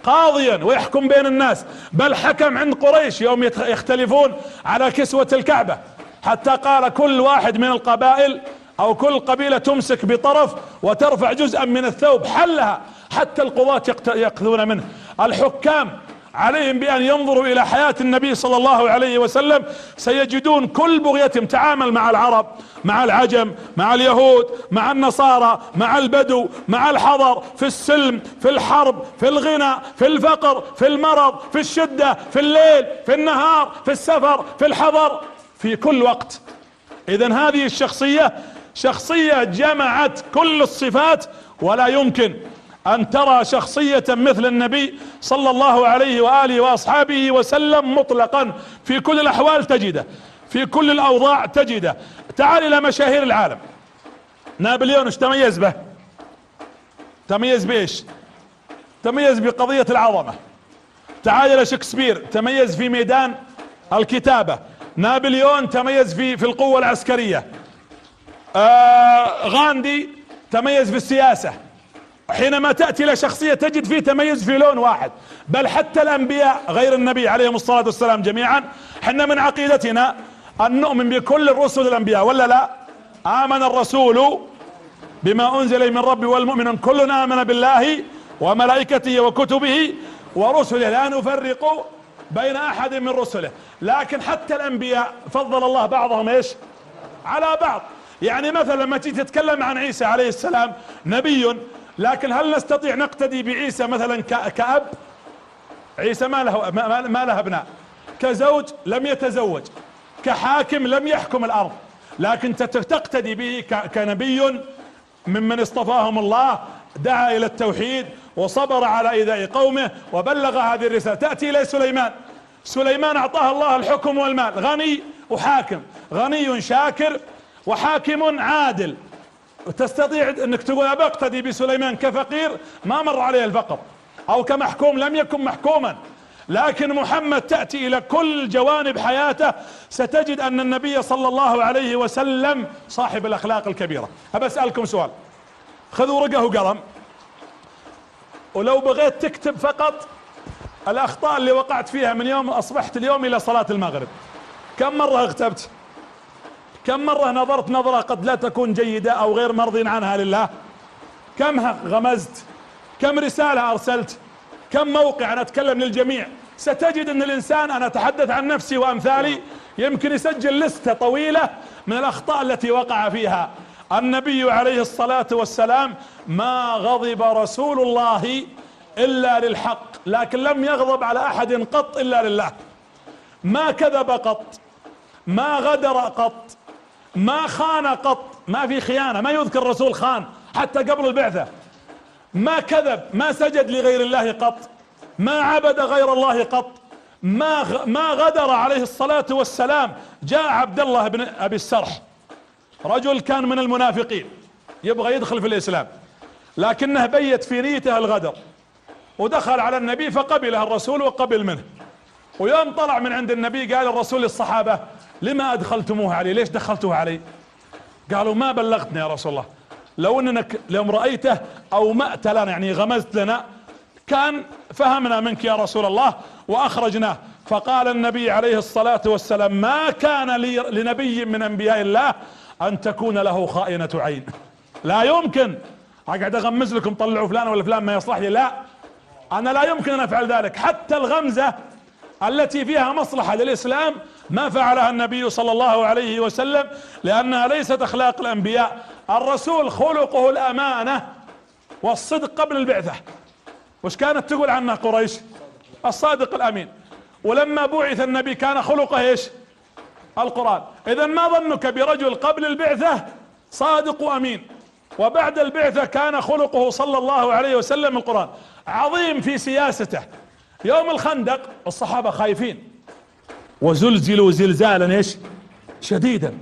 قاضيا ويحكم بين الناس، بل حكم عند قريش يوم يختلفون على كسوة الكعبة، حتى قال كل واحد من القبائل أو كل قبيلة تمسك بطرف وترفع جزءا من الثوب حلها، حتى القضاة يأخذون منه. الحكام عليهم بأن ينظروا إلى حياة النبي صلى الله عليه وسلم، سيجدون كل بغيتهم تعامل مع العرب، مع العجم، مع اليهود، مع النصارى، مع البدو، مع الحضر، في السلم، في الحرب، في الغنى، في الفقر، في المرض، في الشدة، في الليل، في النهار، في السفر، في الحضر، في كل وقت. إذن هذه الشخصية شخصية جمعت كل الصفات، ولا يمكن أن ترى شخصية مثل النبي صلى الله عليه وآله وأصحابه وسلم مطلقا، في كل الأحوال تجده، في كل الأوضاع تجده. تعال إلى مشاهير العالم. نابليون ايش تميز به؟ تميز بإيش؟ تميز بقضية العظمة. تعال إلى شكسبير، تميز في ميدان الكتابة. نابليون تميز في القوة العسكرية. غاندي تميز في السياسة. حينما تأتي إلى شخصية تجد فيه تميز في لون واحد. بل حتى الأنبياء غير النبي عليهم الصلاة والسلام جميعا، حنا من عقيدتنا أن نؤمن بكل الرسل الأنبياء، ولا لا؟ آمن الرسول بما أنزل من ربي والمؤمنون كل آمن بالله وملائكته وكتبه ورسله لا نفرق بين احد من رسله. لكن حتى الانبياء فضل الله بعضهم ايش على بعض. يعني مثلا لما تيجي تتكلم عن عيسى عليه السلام نبي، لكن هل نستطيع نقتدي بعيسى مثلا كأب؟ عيسى ما له ابناء، كزوج لم يتزوج، كحاكم لم يحكم الارض، لكن تقتدي به كنبي ممن اصطفاهم الله، دعا الى التوحيد وصبر على ايذاء قومه وبلغ هذه الرسالة. تأتي الى سليمان اعطاه الله الحكم والمال، غني وحاكم، غني شاكر وحاكم عادل. تستطيع انك تقول ابى اقتدي بسليمان كفقير ما مر عليه الفقر، او كمحكوم لم يكن محكوما. لكن محمد تأتي الى كل جوانب حياته ستجد ان النبي صلى الله عليه وسلم صاحب الاخلاق الكبيرة. ابى اسألكم سؤال، خذوا ورقة وقلم، ولو بغيت تكتب فقط الاخطاء اللي وقعت فيها من يوم اصبحت اليوم الى صلاة المغرب. كم مرة اغتبت؟ كم مرة نظرت نظرة قد لا تكون جيدة او غير مرضي عنها لله؟ كم غمزت؟ كم رسالة ارسلت؟ كم موقع؟ انا اتكلم للجميع. ستجد ان الانسان، انا اتحدث عن نفسي وامثالي، يمكن يسجل لستة طويلة من الاخطاء التي وقع فيها. النبي عليه الصلاة والسلام ما غضب رسول الله الا للحق، لكن لم يغضب على احد قط الا لله. ما كذب قط، ما غدر قط، ما خان قط، ما في خيانة، ما يذكر الرسول خان حتى قبل البعثة. ما كذب، ما سجد لغير الله قط، ما عبد غير الله قط، ما غدر عليه الصلاة والسلام. جاء عبد الله بن ابي السرح، رجل كان من المنافقين يبغى يدخل في الاسلام، لكنه بيت في نيته الغدر، ودخل على النبي فقبله الرسول وقبل منه. ويوم طلع من عند النبي قال الرسول للصحابة لما ادخلتموه علي؟ ليش دخلتوه علي؟ قالوا ما بلغتنا يا رسول الله، لو انك لو رأيته او مأت لنا يعني غمزت لنا كان فهمنا منك يا رسول الله واخرجناه. فقال النبي عليه الصلاة والسلام ما كان لنبي من انبياء الله ان تكون له خائنة عين. لا يمكن اقعد اغمز لكم طلعوا فلان ولا فلان ما يصلح لي، لا، انا لا يمكن ان افعل ذلك. حتى الغمزة التي فيها مصلحة للإسلام ما فعلها النبي صلى الله عليه وسلم، لأنها ليست أخلاق الأنبياء. الرسول خلقه الأمانة والصدق قبل البعثة. وش كانت تقول عنه قريش؟ الصادق الأمين. ولما بعث النبي كان خلقه ايش؟ القرآن. إذا ما ظنك برجل قبل البعثة صادق وأمين، وبعد البعثة كان خلقه صلى الله عليه وسلم القرآن. عظيم في سياسته. يوم الخندق الصحابة خايفين وزلزلوا زلزالا ايش؟ شديدا.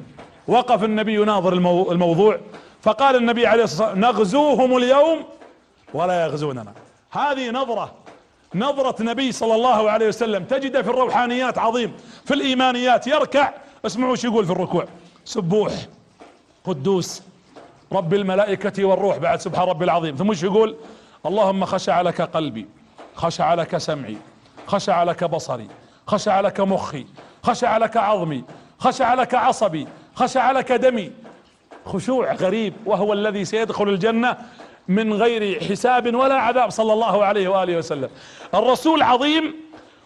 وقف النبي يناظر الموضوع، فقال النبي عليه الصلاة والسلام نغزوهم اليوم ولا يغزوننا. هذه نظرة نبي صلى الله عليه وسلم. تجد في الروحانيات عظيم، في الإيمانيات يركع، اسمعوا شو يقول في الركوع: سبوح قدوس رب الملائكة والروح، بعد سبحان ربي العظيم. ثم شو يقول؟ اللهم خشع لك قلبي، خشع لك سمعي، خشع لك بصري، خشع لك مخي، خشع لك عظمي، خشع لك عصبي، خشع لك دمي. خشوع غريب، وهو الذي سيدخل الجنة من غير حساب ولا عذاب صلى الله عليه وآله وسلم. الرسول عظيم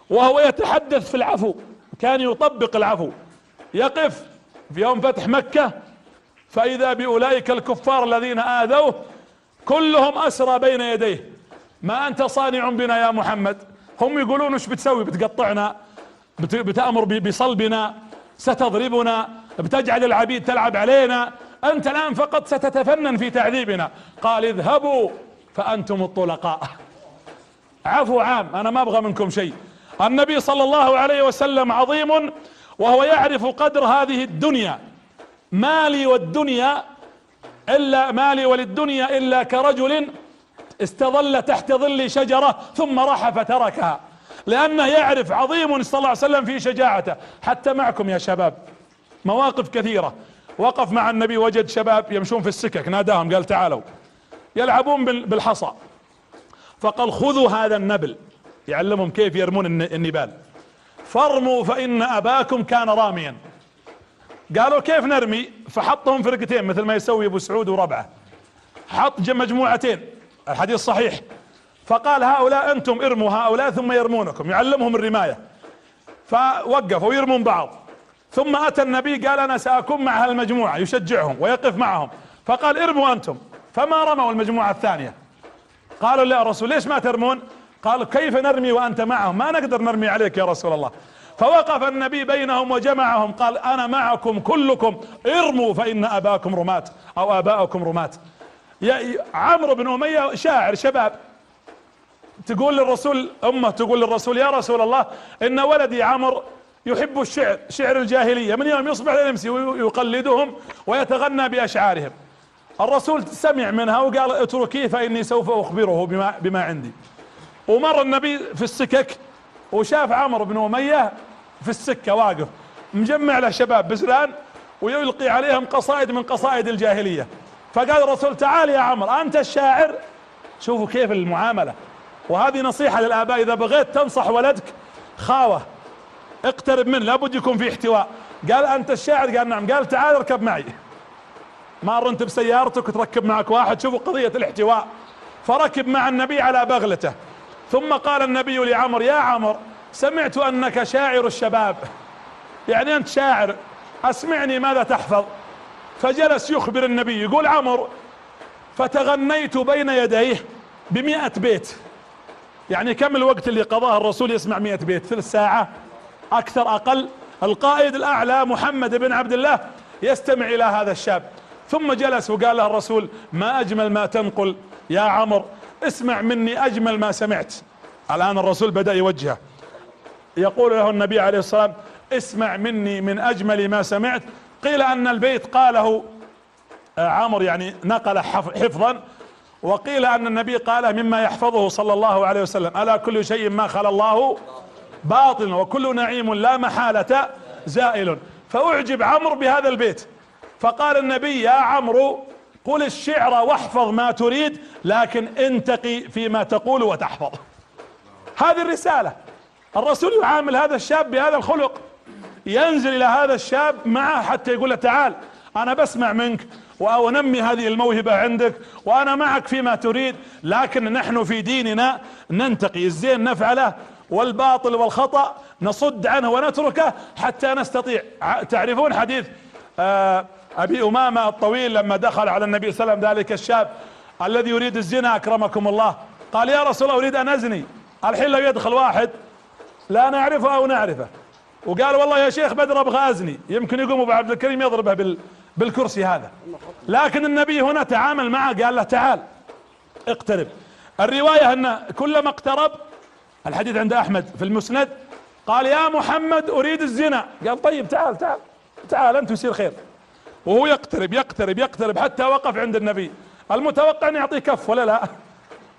وهو يتحدث في العفو، كان يطبق العفو. يقف في يوم فتح مكة فإذا بأولئك الكفار الذين آذوه كلهم أسرى بين يديه: ما أنت صانع بنا يا محمد؟ هم يقولون وش بتسوي؟ بتقطعنا، بتأمر بصلبنا، ستضربنا، بتجعل العبيد تلعب علينا، أنت الآن فقط ستتفنن في تعذيبنا. قال اذهبوا فأنتم الطلقاء. عفو عام، أنا ما أبغى منكم شيء. النبي صلى الله عليه وسلم عظيم وهو يعرف قدر هذه الدنيا. مالي والدنيا إلا مالي وللدنيا إلا كرجل استظل تحت ظل شجرة ثم راح فتركها، لأنه يعرف عظيم صلى الله عليه وسلم في شجاعته. حتى معكم يا شباب مواقف كثيرة. وقف مع النبي وجد شباب يمشون في السكك، ناداهم قال تعالوا، يلعبون بالحصى، فقال خذوا هذا النبل، يعلمهم كيف يرمون النبال، فارموا فإن أباكم كان راميا. قالوا كيف نرمي؟ فحطهم فرقتين مثل ما يسوي ابو سعود وربعه، حط مجموعتين، الحديث صحيح، فقال هؤلاء انتم ارموا هؤلاء ثم يرمونكم، يعلمهم الرماية. فوقفوا يرمون بعض، ثم اتى النبي قال انا ساكون مع هالمجموعة، يشجعهم ويقف معهم، فقال ارموا انتم، فما رموا المجموعة الثانية. قالوا يا رسول ليش ما ترمون؟ قال كيف نرمي وانت معهم؟ ما نقدر نرمي عليك يا رسول الله. فوقف النبي بينهم وجمعهم، قال انا معكم كلكم، ارموا فان اباكم رماة او اباءكم رماة. عمرو بن أمية شاعر شباب، تقول للرسول امه تقول للرسول يا رسول الله ان ولدي عمرو يحب الشعر، شعر الجاهلية، من يوم يصبح ليمسي ويقلدهم ويتغنى باشعارهم. الرسول سمع منها وقال اتركيه فاني سوف اخبره بما عندي. ومر النبي في السكك وشاف عمرو بن أمية في السكة واقف مجمع له شباب بزلان ويلقي عليهم قصائد من قصائد الجاهلية. فقال الرسول تعال يا عمرو انت الشاعر. شوفوا كيف المعاملة. وهذه نصيحة للآباء، اذا بغيت تنصح ولدك خاوة اقترب منه، لابد يكون في احتواء. قال انت الشاعر؟ قال نعم. قال تعال اركب معي. مر انت بسيارتك وتركب معك واحد. شوفوا قضية الاحتواء. فركب مع النبي على بغلته. ثم قال النبي لعمر يا عمر سمعت انك شاعر الشباب، يعني انت شاعر، اسمعني ماذا تحفظ. فجلس يخبر النبي. يقول عمر فتغنيت بين يديه ب100 بيت. يعني كم الوقت اللي قضاه الرسول يسمع 100 بيت؟ ثلث ساعة اكثر اقل. القائد الاعلى محمد بن عبد الله يستمع الى هذا الشاب. ثم جلس وقال له الرسول ما اجمل ما تنقل يا عمر، اسمع مني اجمل ما سمعت. الان الرسول بدأ يوجهه، يقول له النبي عليه الصلاة والسلام اسمع مني من اجمل ما سمعت. قيل ان البيت قاله عمر يعني نقل حفظا، وقيل ان النبي قاله مما يحفظه صلى الله عليه وسلم الا كل شيء ما خلا الله باطل وكل نعيم لا محالة زائل. فاعجب عمرو بهذا البيت، فقال النبي يا عمرو قل الشعر واحفظ ما تريد لكن انتقي فيما تقول وتحفظ. هذه الرسالة. الرسول يعامل هذا الشاب بهذا الخلق، ينزل الى هذا الشاب معه حتى يقول له تعال انا بسمع منك وانمي هذه الموهبة عندك وانا معك فيما تريد، لكن نحن في ديننا ننتقي، الزين نفعله والباطل والخطأ نصد عنه ونتركه حتى نستطيع. تعرفون حديث ابي امامة الطويل لما دخل على النبي صلى الله عليه وسلم ذلك الشاب الذي يريد الزنا اكرمكم الله، قال يا رسول الله اريد ان ازني. الحين لو يدخل واحد لا نعرفه او نعرفه وقال والله يا شيخ بدر ابغى ازني، يمكن يقوم ابو عبد الكريم يضربه بالكرسي هذا. لكن النبي هنا تعامل معه، قال له تعال اقترب. الرواية ان كلما اقترب، الحديث عند احمد في المسند، قال يا محمد اريد الزنا. قال طيب تعال تعال تعال انت يصير خير. وهو يقترب يقترب يقترب حتى وقف عند النبي. المتوقع ان يعطيه كف ولا لا،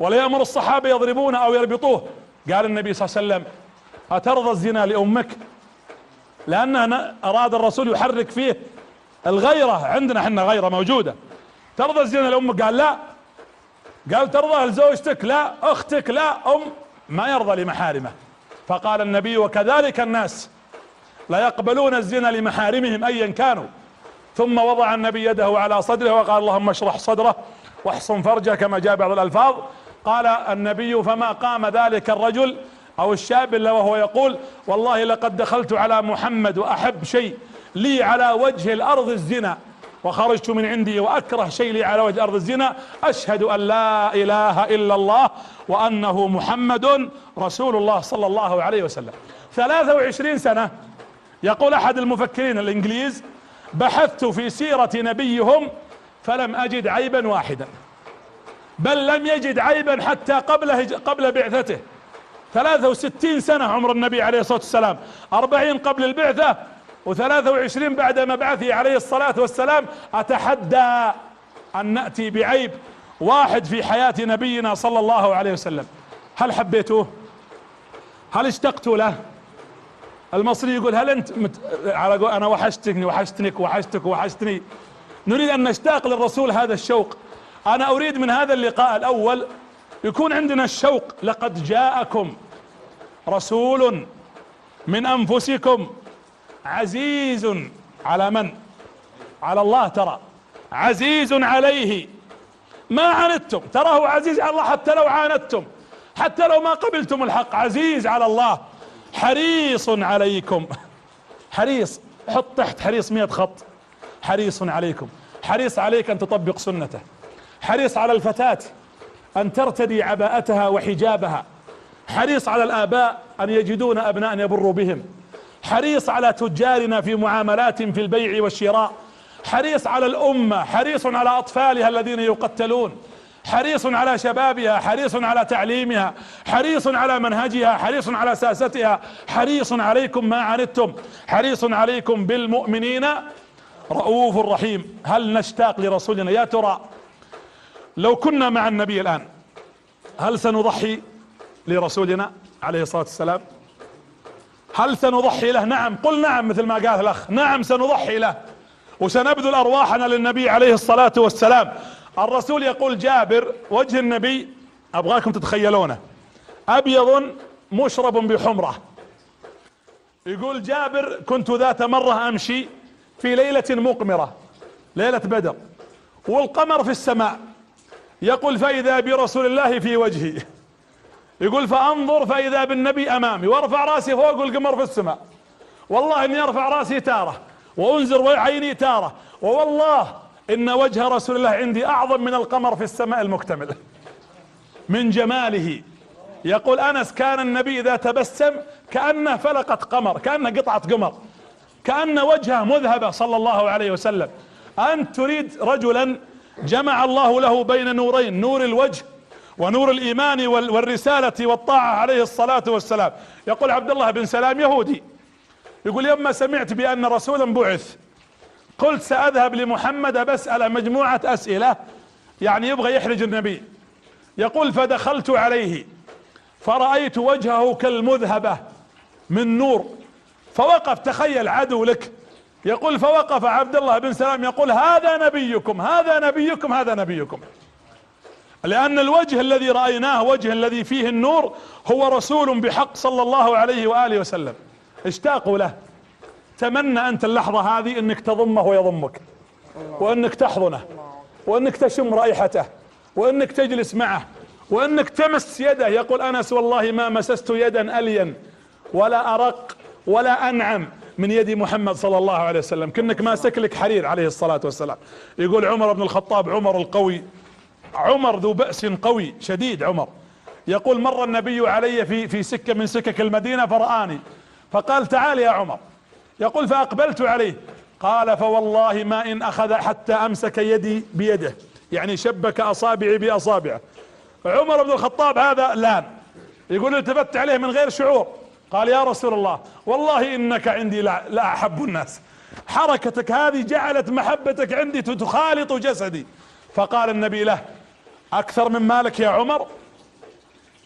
ولا يأمر الصحابة يضربونه او يربطوه. قال النبي صلى الله عليه وسلم اترضى الزنا لامك؟ لانه اراد الرسول يحرك فيه الغيرة. عندنا احنا غيرة موجودة. ترضى الزنا لامك؟ قال لا. قال ترضى لزوجتك؟ لا. اختك؟ لا. ما يرضى لمحارمه. فقال النبي وكذلك الناس لا يقبلون الزنا لمحارمهم ايا كانوا. ثم وضع النبي يده على صدره وقال اللهم اشرح صدره واحصن فرجه كما جاء بعض الالفاظ. قال النبي فما قام ذلك الرجل او الشاب الا وهو يقول والله لقد دخلت على محمد واحب شيء لي على وجه الارض الزنا وخرجت من عندي واكره شيء لي على وجه الارض الزنا، اشهد ان لا اله الا الله وانه محمد رسول الله صلى الله عليه وسلم. 23 سنة. يقول احد المفكرين الانجليز بحثت في سيرة نبيهم فلم اجد عيبا واحدا، بل لم يجد عيبا حتى قبل بعثته. 63 سنة عمر النبي عليه الصلاة والسلام، 40 قبل البعثة و23 بعد مبعثه عليه الصلاة والسلام. اتحدى ان نأتي بعيب واحد في حياة نبينا صلى الله عليه وسلم. هل حبيتوه؟ هل اشتقتوا له؟ المصري يقول هل انت على انا وحشتني وحشتنك وحشتك وحشتني. نريد ان نشتاق للرسول هذا الشوق. انا اريد من هذا اللقاء الاول يكون عندنا الشوق. لقد جاءكم رسول من انفسكم عزيز على من؟ على الله. ترى عزيز عليه ما عنتم. تراه عزيز على الله حتى لو عاندتم. حتى لو ما قبلتم الحق، عزيز على الله حريص عليكم. حريص، حط تحت حريص 100 خط. حريص عليكم، حريص عليك ان تطبق سنته، حريص على الفتاة ان ترتدي عباءتها وحجابها، حريص على الآباء ان يجدون ابناء يبروا بهم، حريص على تجارنا في معاملاتهم في البيع والشراء، حريص على الأمة، حريص على أطفالها الذين يقتلون، حريص على شبابها، حريص على تعليمها، حريص على منهجها، حريص على ساستها، حريص عليكم ما عنتم، حريص عليكم بالمؤمنين رؤوف رحيم. هل نشتاق لرسولنا؟ يا ترى لو كنا مع النبي الآن هل سنضحي لرسولنا عليه الصلاة والسلام؟ هل سنضحي له؟ نعم، قل نعم مثل ما قال الأخ، نعم سنضحي له وسنبذل أرواحنا للنبي عليه الصلاة والسلام. الرسول يقول جابر وجه النبي أبغاكم تتخيلونه أبيض مشرب بحمرة. يقول جابر كنت ذات مرة أمشي في ليلة مقمرة، ليلة بدر، والقمر في السماء، يقول فإذا برسول الله في وجهي، يقول فأنظر فإذا بالنبي أمامي، وارفع راسي فوق والقمر في السماء، والله إني أرفع راسي تارة وأنزر عيني تارة، ووالله إن وجه رسول الله عندي أعظم من القمر في السماء المكتمل من جماله. يقول أنس كان النبي إذا تبسم كأنه فلقة قمر، كأنه قطعة قمر، كأن وجهه مذهبة صلى الله عليه وسلم. أنت تريد رجلا جمع الله له بين نورين، نور الوجه ونور الإيمان والرسالة والطاعة عليه الصلاة والسلام. يقول عبد الله بن سلام يهودي، يقول يوم سمعت بأن رسولا بعث قلت سأذهب لمحمد بسأل مجموعة أسئلة، يعني يبغى يحرج النبي. يقول فدخلت عليه فرأيت وجهه كالمذهبة من نور، فوقف، تخيل عدو لك، يقول فوقف عبد الله بن سلام يقول هذا نبيكم هذا نبيكم هذا نبيكم، لأن الوجه الذي رأيناه وجه الذي فيه النور هو رسول بحق صلى الله عليه وآله وسلم. اشتاقوا له. تمنى أنت اللحظة هذه أنك تضمه ويضمك، وأنك تحضنه، وأنك تشم رائحته، وأنك تجلس معه، وأنك تمس يده. يقول أنس والله ما مسست يدا ألين ولا أرق ولا أنعم من يد محمد صلى الله عليه وسلم، كأنك ماسك لك حرير عليه الصلاة والسلام. يقول عمر بن الخطاب، عمر القوي، عمر ذو بأس قوي شديد عمر، يقول مر النبي علي في سكة من سكك المدينة فرآني فقال تعال يا عمر، يقول فأقبلت عليه قال فوالله ما إن أخذ حتى أمسك يدي بيده، يعني شبك أصابعي بأصابعه. عمر بن الخطاب هذا لان، يقول التفت عليه من غير شعور قال يا رسول الله والله إنك عندي لا أحب الناس، حركتك هذه جعلت محبتك عندي تخالط جسدي. فقال النبي له أكثر من مالك يا عمر؟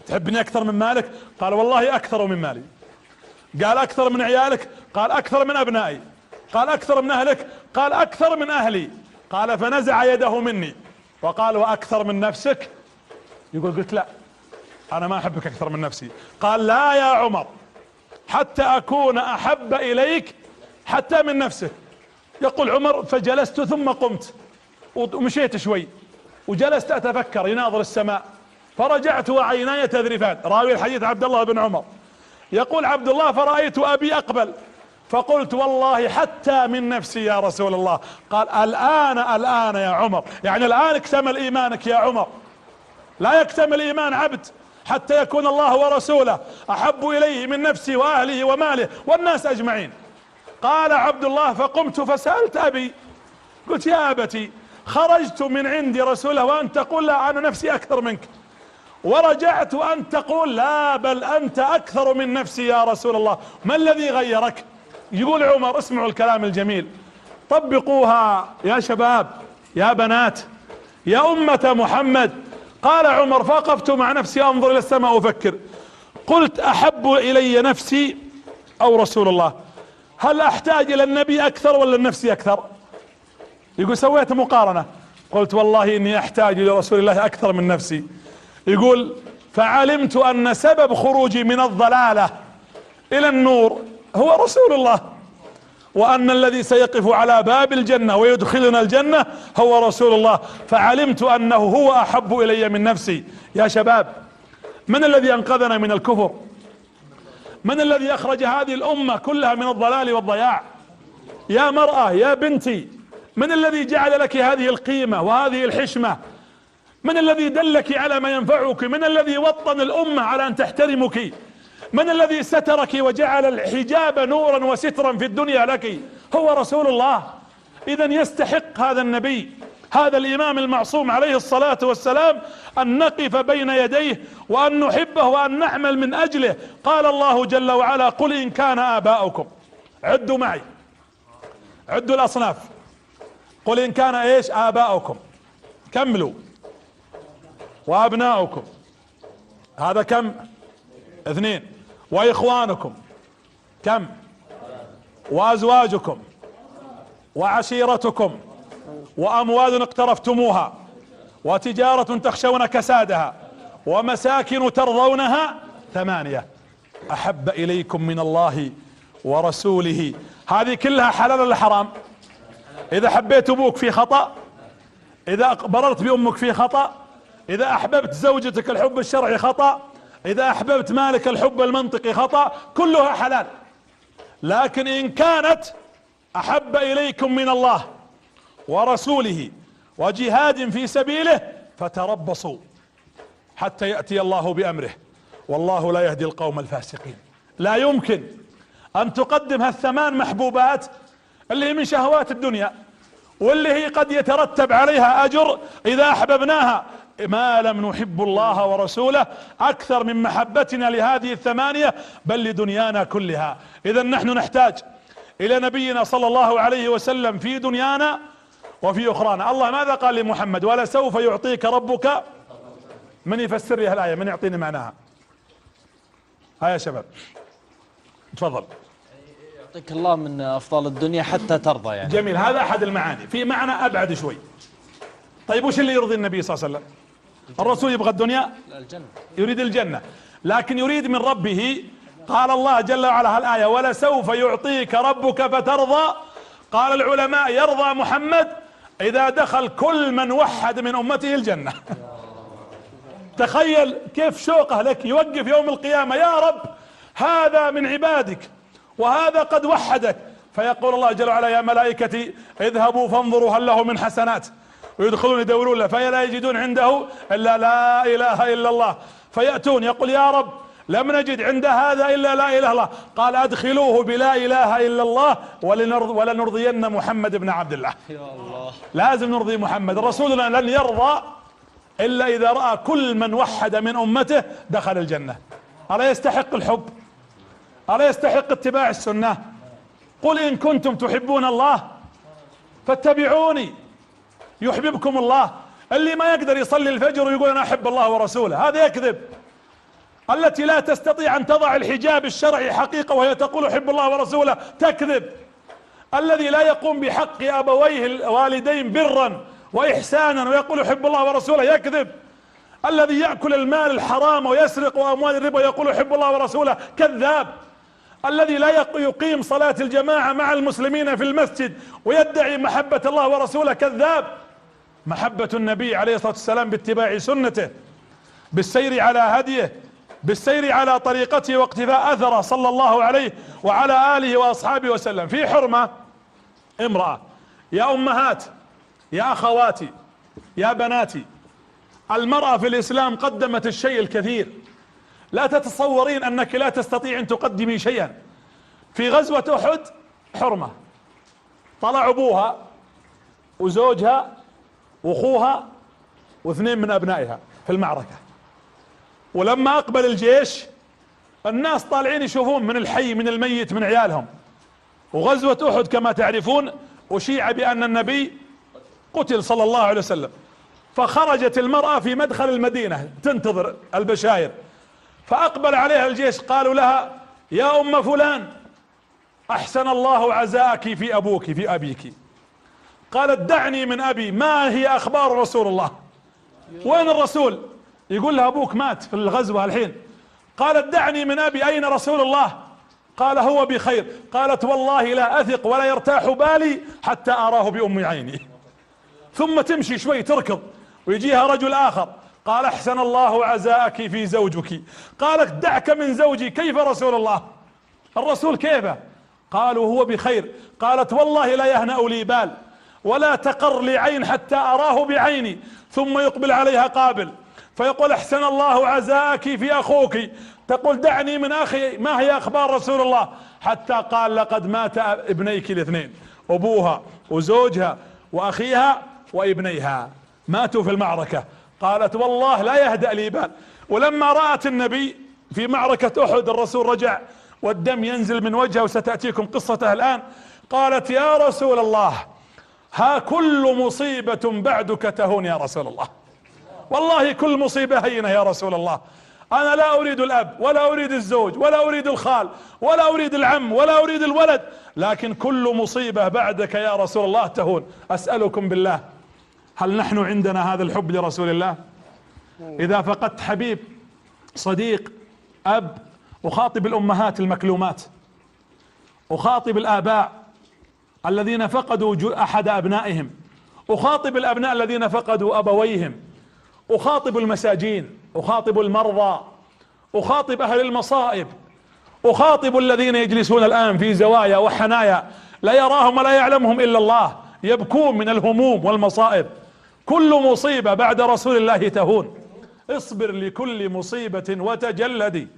تحبني أكثر من مالك؟ قال والله أكثر من مالي. قال أكثر من عيالك؟ قال أكثر من أبنائي. قال أكثر من أهلك؟ قال أكثر من أهلي. قال فنزع يده مني وقال وأكثر من نفسك؟ يقول قلت لا أنا ما أحبك أكثر من نفسي. قال لا يا عمر حتى أكون أحب إليك حتى من نفسك. يقول عمر فجلست ثم قمت ومشيت شوي وجلست أتفكر يناظر السماء، فرجعت وعيناي تذرفان. راوي الحديث عبد الله بن عمر، يقول عبد الله فرأيت أبي أقبل فقلت والله حتى من نفسي يا رسول الله. قال الآن يا عمر، يعني الآن اكتمل إيمانك يا عمر. لا يكتمل إيمان عبد حتى يكون الله ورسوله أحب إليه من نفسه وأهله وماله والناس أجمعين. قال عبد الله فقمت فسألت أبي، قلت يا أبتي خرجت من عند رسوله وأنت تقول لا أنا نفسي أكثر منك، ورجعت وأنت تقول لا بل أنت أكثر من نفسي يا رسول الله، ما الذي غيرك؟ يقول عمر اسمعوا الكلام الجميل، طبقوها يا شباب يا بنات يا أمة محمد. قال عمر فوقفت مع نفسي أنظر إلى السماء وأفكر، قلت أحب إلي نفسي أو رسول الله؟ هل أحتاج إلى النبي أكثر ولا النفسي أكثر؟ يقول سويت مقارنة، قلت والله إني أحتاج إلى رسول الله أكثر من نفسي. يقول فعلمت أن سبب خروجي من الضلالة إلى النور هو رسول الله، وأن الذي سيقف على باب الجنة ويدخلنا الجنة هو رسول الله، فعلمت أنه هو أحب إلي من نفسي. يا شباب من الذي انقذنا من الكفر؟ من الذي اخرج هذه الامة كلها من الضلال والضياع؟ يا مرأة يا بنتي، من الذي جعل لك هذه القيمة وهذه الحشمة؟ من الذي دلك على ما ينفعك؟ من الذي وطن الامة على ان تحترمك؟ من الذي سترك وجعل الحجاب نورا وسترا في الدنيا لك؟ هو رسول الله. اذا يستحق هذا النبي، هذا الامام المعصوم عليه الصلاة والسلام، ان نقف بين يديه وان نحبه وان نعمل من اجله. قال الله جل وعلا: قل ان كان اباؤكم، عدوا معي، عدوا الاصناف. قل ان كان ايش؟ اباؤكم، كملوا، وابناؤكم، هذا كم؟ 2. واخوانكم، كم؟ وازواجكم، وعشيرتكم، واموال اقترفتموها، وتجارة تخشون كسادها، ومساكن ترضونها 8 احب اليكم من الله ورسوله. هذه كلها حلال ولا حرام؟ اذا حبيت ابوك في خطأ، اذا بررت بامك في خطأ، اذا احببت زوجتك الحب الشرعي خطأ، اذا احببت مالك الحب المنطقي خطأ، كلها حلال. لكن ان كانت احب اليكم من الله ورسوله وجهاد في سبيله فتربصوا حتى يأتي الله بأمره، والله لا يهدي القوم الفاسقين. لا يمكن ان تقدم ها8 محبوبات اللي هي من شهوات الدنيا، واللي هي قد يترتب عليها اجر اذا احببناها، ما لم نحب الله ورسوله اكثر من محبتنا لهذه ال8، بل لدنيانا كلها. اذا نحن نحتاج الى نبينا صلى الله عليه وسلم في دنيانا وفي اخرانا. الله ماذا قال لمحمد؟ ولسوف يعطيك ربك. من يفسر لي هالآية؟ من يعطيني معناها؟ هيا يا شباب تفضل. يعطيك الله من افضل الدنيا حتى ترضى يعني. جميل، هذا احد المعاني. في معنى ابعد شوي. طيب وش اللي يرضي النبي صلى الله عليه وسلم؟ الرسول يبغى الدنيا؟ الجنة. يريد الجنة، لكن يريد من ربه. قال الله جل وعلا هالآية: ولسوف يعطيك ربك فترضى. قال العلماء: يرضى محمد اذا دخل كل من وحد من امته الجنة. تخيل كيف شوقه لك، يوقف يوم القيامة: يا رب هذا من عبادك وهذا قد وحدك. فيقول الله جل وعلا: يا ملائكتي اذهبوا فانظروا هل له من حسنات. ويدخلون يدورون له فلا يجدون عنده الا لا اله الا الله. فيأتون يقول: يا رب لم نجد عند هذا الا لا اله الا الله. قال: ادخلوه بلا اله الا الله ولنرضين محمد بن عبد الله. يا الله، لازم نرضي محمد. رسولنا لن يرضى الا اذا رأى كل من وحد من امته دخل الجنة. ألا يستحق الحب؟ ألا يستحق اتباع السنة؟ قل إن كنتم تحبون الله فاتبعوني يحببكم الله. اللي ما يقدر يصلي الفجر ويقول أنا أحب الله ورسوله هذا يكذب. التي لا تستطيع أن تضع الحجاب الشرعي حقيقة وهي تقول أحب الله ورسوله تكذب. الذي لا يقوم بحق أبويه الوالدين برا وإحسانا ويقول أحب الله ورسوله يكذب. الذي يأكل المال الحرام ويسرق أموال الربا ويقول أحب الله ورسوله كذاب. الذي لا يقيم صلاة الجماعة مع المسلمين في المسجد ويدعي محبة الله ورسوله كذاب. محبة النبي عليه الصلاة والسلام باتباع سنته، بالسير على هديه، بالسير على طريقته واقتفاء أثره صلى الله عليه وعلى آله وأصحابه وسلم. في حرمة امرأة، يا أمهات، يا أخواتي، يا بناتي، المرأة في الإسلام قدمت الشيء الكثير. لا تتصورين أنك لا تستطيع أن تقدمي شيئا. في غزوة أحد حرمة، طلع أبوها وزوجها وأخوها واثنين من أبنائها في المعركة. ولما أقبل الجيش الناس طالعين يشوفون من الحي من الميت من عيالهم. وغزوة أحد كما تعرفون أشيع بأن النبي قتل صلى الله عليه وسلم. فخرجت المرأة في مدخل المدينة تنتظر البشاير، فأقبل عليها الجيش قالوا لها: يا أم فلان أحسن الله عزاءك في أبوك في أبيك. قالت: دعني من أبي، ما هي أخبار رسول الله؟ وين الرسول؟ يقول لها أبوك مات في الغزوة الحين. قالت: دعني من أبي، أين رسول الله؟ قال: هو بخير. قالت: والله لا أثق ولا يرتاح بالي حتى أراه بأم عيني. ثم تمشي شوي تركض ويجيها رجل آخر قال احسن الله عزاءك في زوجك. قالت دعك من زوجي، كيف رسول الله؟ الرسول كيفه؟ قالوا هو بخير. قالت والله لا يهنأ لي بال ولا تقر لي عين حتى أراه بعيني ثم يقبل عليها قابل فيقول احسن الله عزاءك في أخوك، تقول دعني من أخي، ما هي أخبار رسول الله؟ حتى قال لقد مات ابنيك الاثنين، أبوها وزوجها وأخيها وابنيها ماتوا في المعركة. قالت والله لا يهدأ لي بال. ولما رأت النبي في معركة أحد الرسول رجع والدم ينزل من وجهه وستأتيكم قصته الآن، قالت يا رسول الله ها كل مصيبة بعدك تهون يا رسول الله، والله كل مصيبة هينة يا رسول الله، أنا لا أريد الأب ولا أريد الزوج ولا أريد الخال ولا أريد العم ولا أريد الولد، لكن كل مصيبة بعدك يا رسول الله تهون. أسألكم بالله، هل نحن عندنا هذا الحب لرسول الله؟ إذا فقدت حبيب، صديق، أب، أخاطب الأمهات المكلومات، أخاطب الآباء الذين فقدوا أحد أبنائهم، أخاطب الأبناء الذين فقدوا أبويهم، أخاطب المساجين، أخاطب المرضى، أخاطب أهل المصائب، أخاطب الذين يجلسون الآن في زوايا وحنايا لا يراهم ولا يعلمهم إلا الله، يبكون من الهموم والمصائب. كل مصيبة بعد رسول الله تهون. اصبر لكل مصيبة وتجلدي،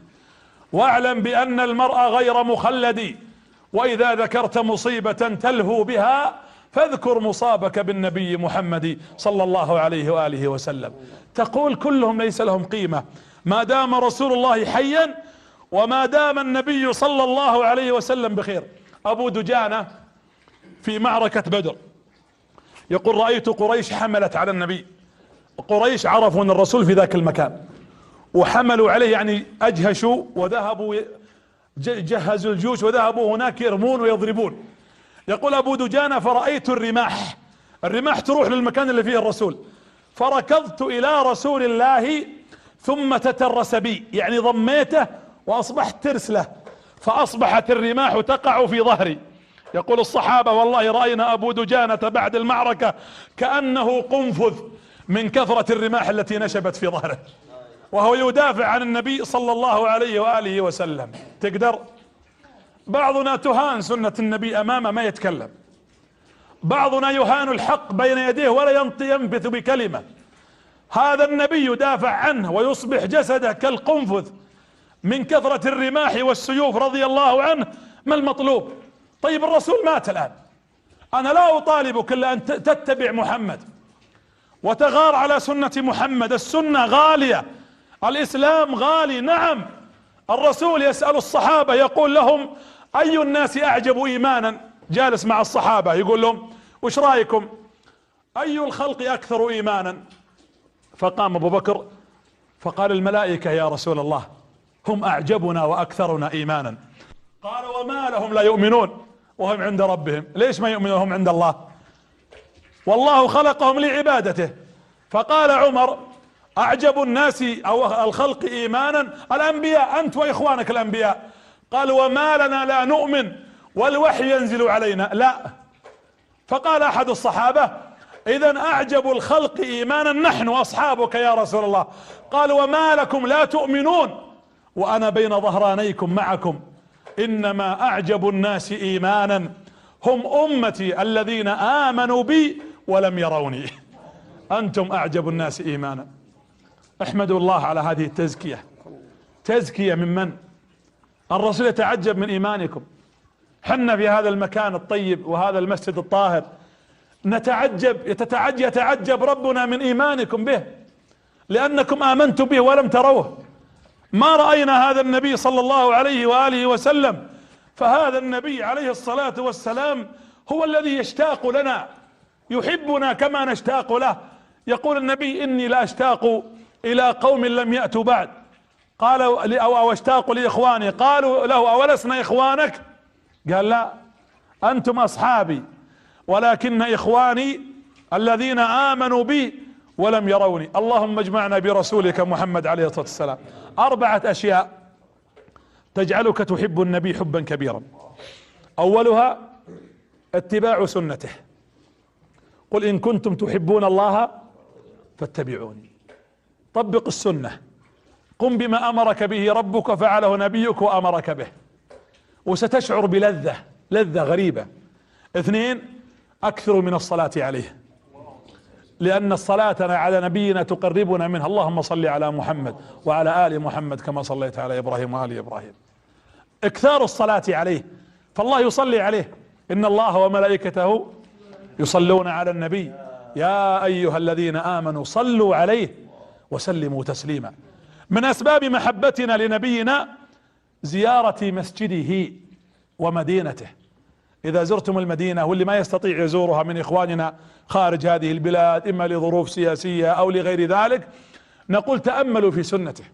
واعلم بأن المرء غير مخلد، وإذا ذكرت مصيبة تلهو بها فاذكر مصابك بالنبي محمد صلى الله عليه وآله وسلم. تقول كلهم ليس لهم قيمة ما دام رسول الله حيا وما دام النبي صلى الله عليه وسلم بخير. أبو دجانة في معركة بدر يقول رأيت قريش حملت على النبي، قريش عرفوا أن الرسول في ذاك المكان وحملوا عليه، يعني أجهشوا وذهبوا جهزوا الجيوش وذهبوا هناك يرمون ويضربون. يقول أبو دجانة فرأيت الرماح تروح للمكان اللي فيه الرسول، فركضت إلى رسول الله ثم تترس بي، يعني ضميته وأصبحت ترسله، فأصبحت الرماح تقع في ظهري. يقول الصحابة والله رأينا أبو دجانة بعد المعركة كأنه قنفذ من كثرة الرماح التي نشبت في ظهره وهو يدافع عن النبي صلى الله عليه وآله وسلم. تقدر؟ بعضنا تهان سنة النبي أمامه ما يتكلم، بعضنا يهان الحق بين يديه ولا ينبث بكلمة. هذا النبي يدافع عنه ويصبح جسده كالقنفذ من كثرة الرماح والسيوف رضي الله عنه. ما المطلوب؟ طيب الرسول مات الآن، أنا لا أطالبك إلا أن تتبع محمد وتغار على سنة محمد. السنة غالية، الإسلام غالي. نعم، الرسول يسأل الصحابة يقول لهم أي الناس أعجب إيمانا، جالس مع الصحابة يقول لهم وش رأيكم أي الخلق أكثر إيمانا؟ فقام أبو بكر فقال الملائكة يا رسول الله هم أعجبنا وأكثرنا إيمانا. قال وما لهم لا يؤمنون وهم عند ربهم؟ ليش ما يؤمنون وهم عند الله؟ والله خلقهم لعبادته. فقال عمر أعجب الناس أو الخلق إيمانا الأنبياء، أنت وإخوانك الأنبياء. قال وما لنا لا نؤمن والوحي ينزل علينا؟ لا. فقال أحد الصحابة إذن أعجب الخلق إيمانا نحن أصحابك يا رسول الله. قال وما لكم لا تؤمنون وأنا بين ظهرانيكم معكم؟ إنما أعجب الناس إيمانا هم أمتي الذين آمنوا بي ولم يروني. أنتم أعجب الناس إيمانا. احمدوا الله على هذه التزكية. تزكية من من؟ الرسول يتعجب من إيمانكم. حنا في هذا المكان الطيب وهذا المسجد الطاهر يتعجب ربنا من إيمانكم به، لأنكم آمنتم به ولم تروه. ما رأينا هذا النبي صلى الله عليه وآله وسلم. فهذا النبي عليه الصلاة والسلام هو الذي يشتاق لنا، يحبنا كما نشتاق له. يقول النبي إني لا أشتاق إلى قوم لم يأتوا بعد. قالوا أو أشتاق لإخواني. قالوا له أولسنا إخوانك؟ قال لا، أنتم أصحابي ولكن إخواني الذين آمنوا بي ولم يروني. اللهم اجمعنا برسولك محمد عليه الصلاة والسلام. 4 أشياء تجعلك تحب النبي حبا كبيرا. أولها اتباع سنته. قل إن كنتم تحبون الله فاتبعوني. طبق السنة، قم بما امرك به ربك وفعله نبيك وامرك به، وستشعر بلذة، لذة غريبة. اثنين، اكثروا من الصلاة عليه، لان الصلاة على نبينا تقربنا منها. اللهم صل على محمد وعلى ال محمد كما صليت على ابراهيم وال ابراهيم. اكثار الصلاة عليه، فالله يصلي عليه، ان الله وملائكته يصلون على النبي يا ايها الذين امنوا صلوا عليه وسلموا تسليما. من اسباب محبتنا لنبينا زيارة مسجده ومدينته. اذا زرتم المدينة، واللي ما يستطيع يزورها من اخواننا خارج هذه البلاد اما لظروف سياسية او لغير ذلك، نقول تأملوا في سنته،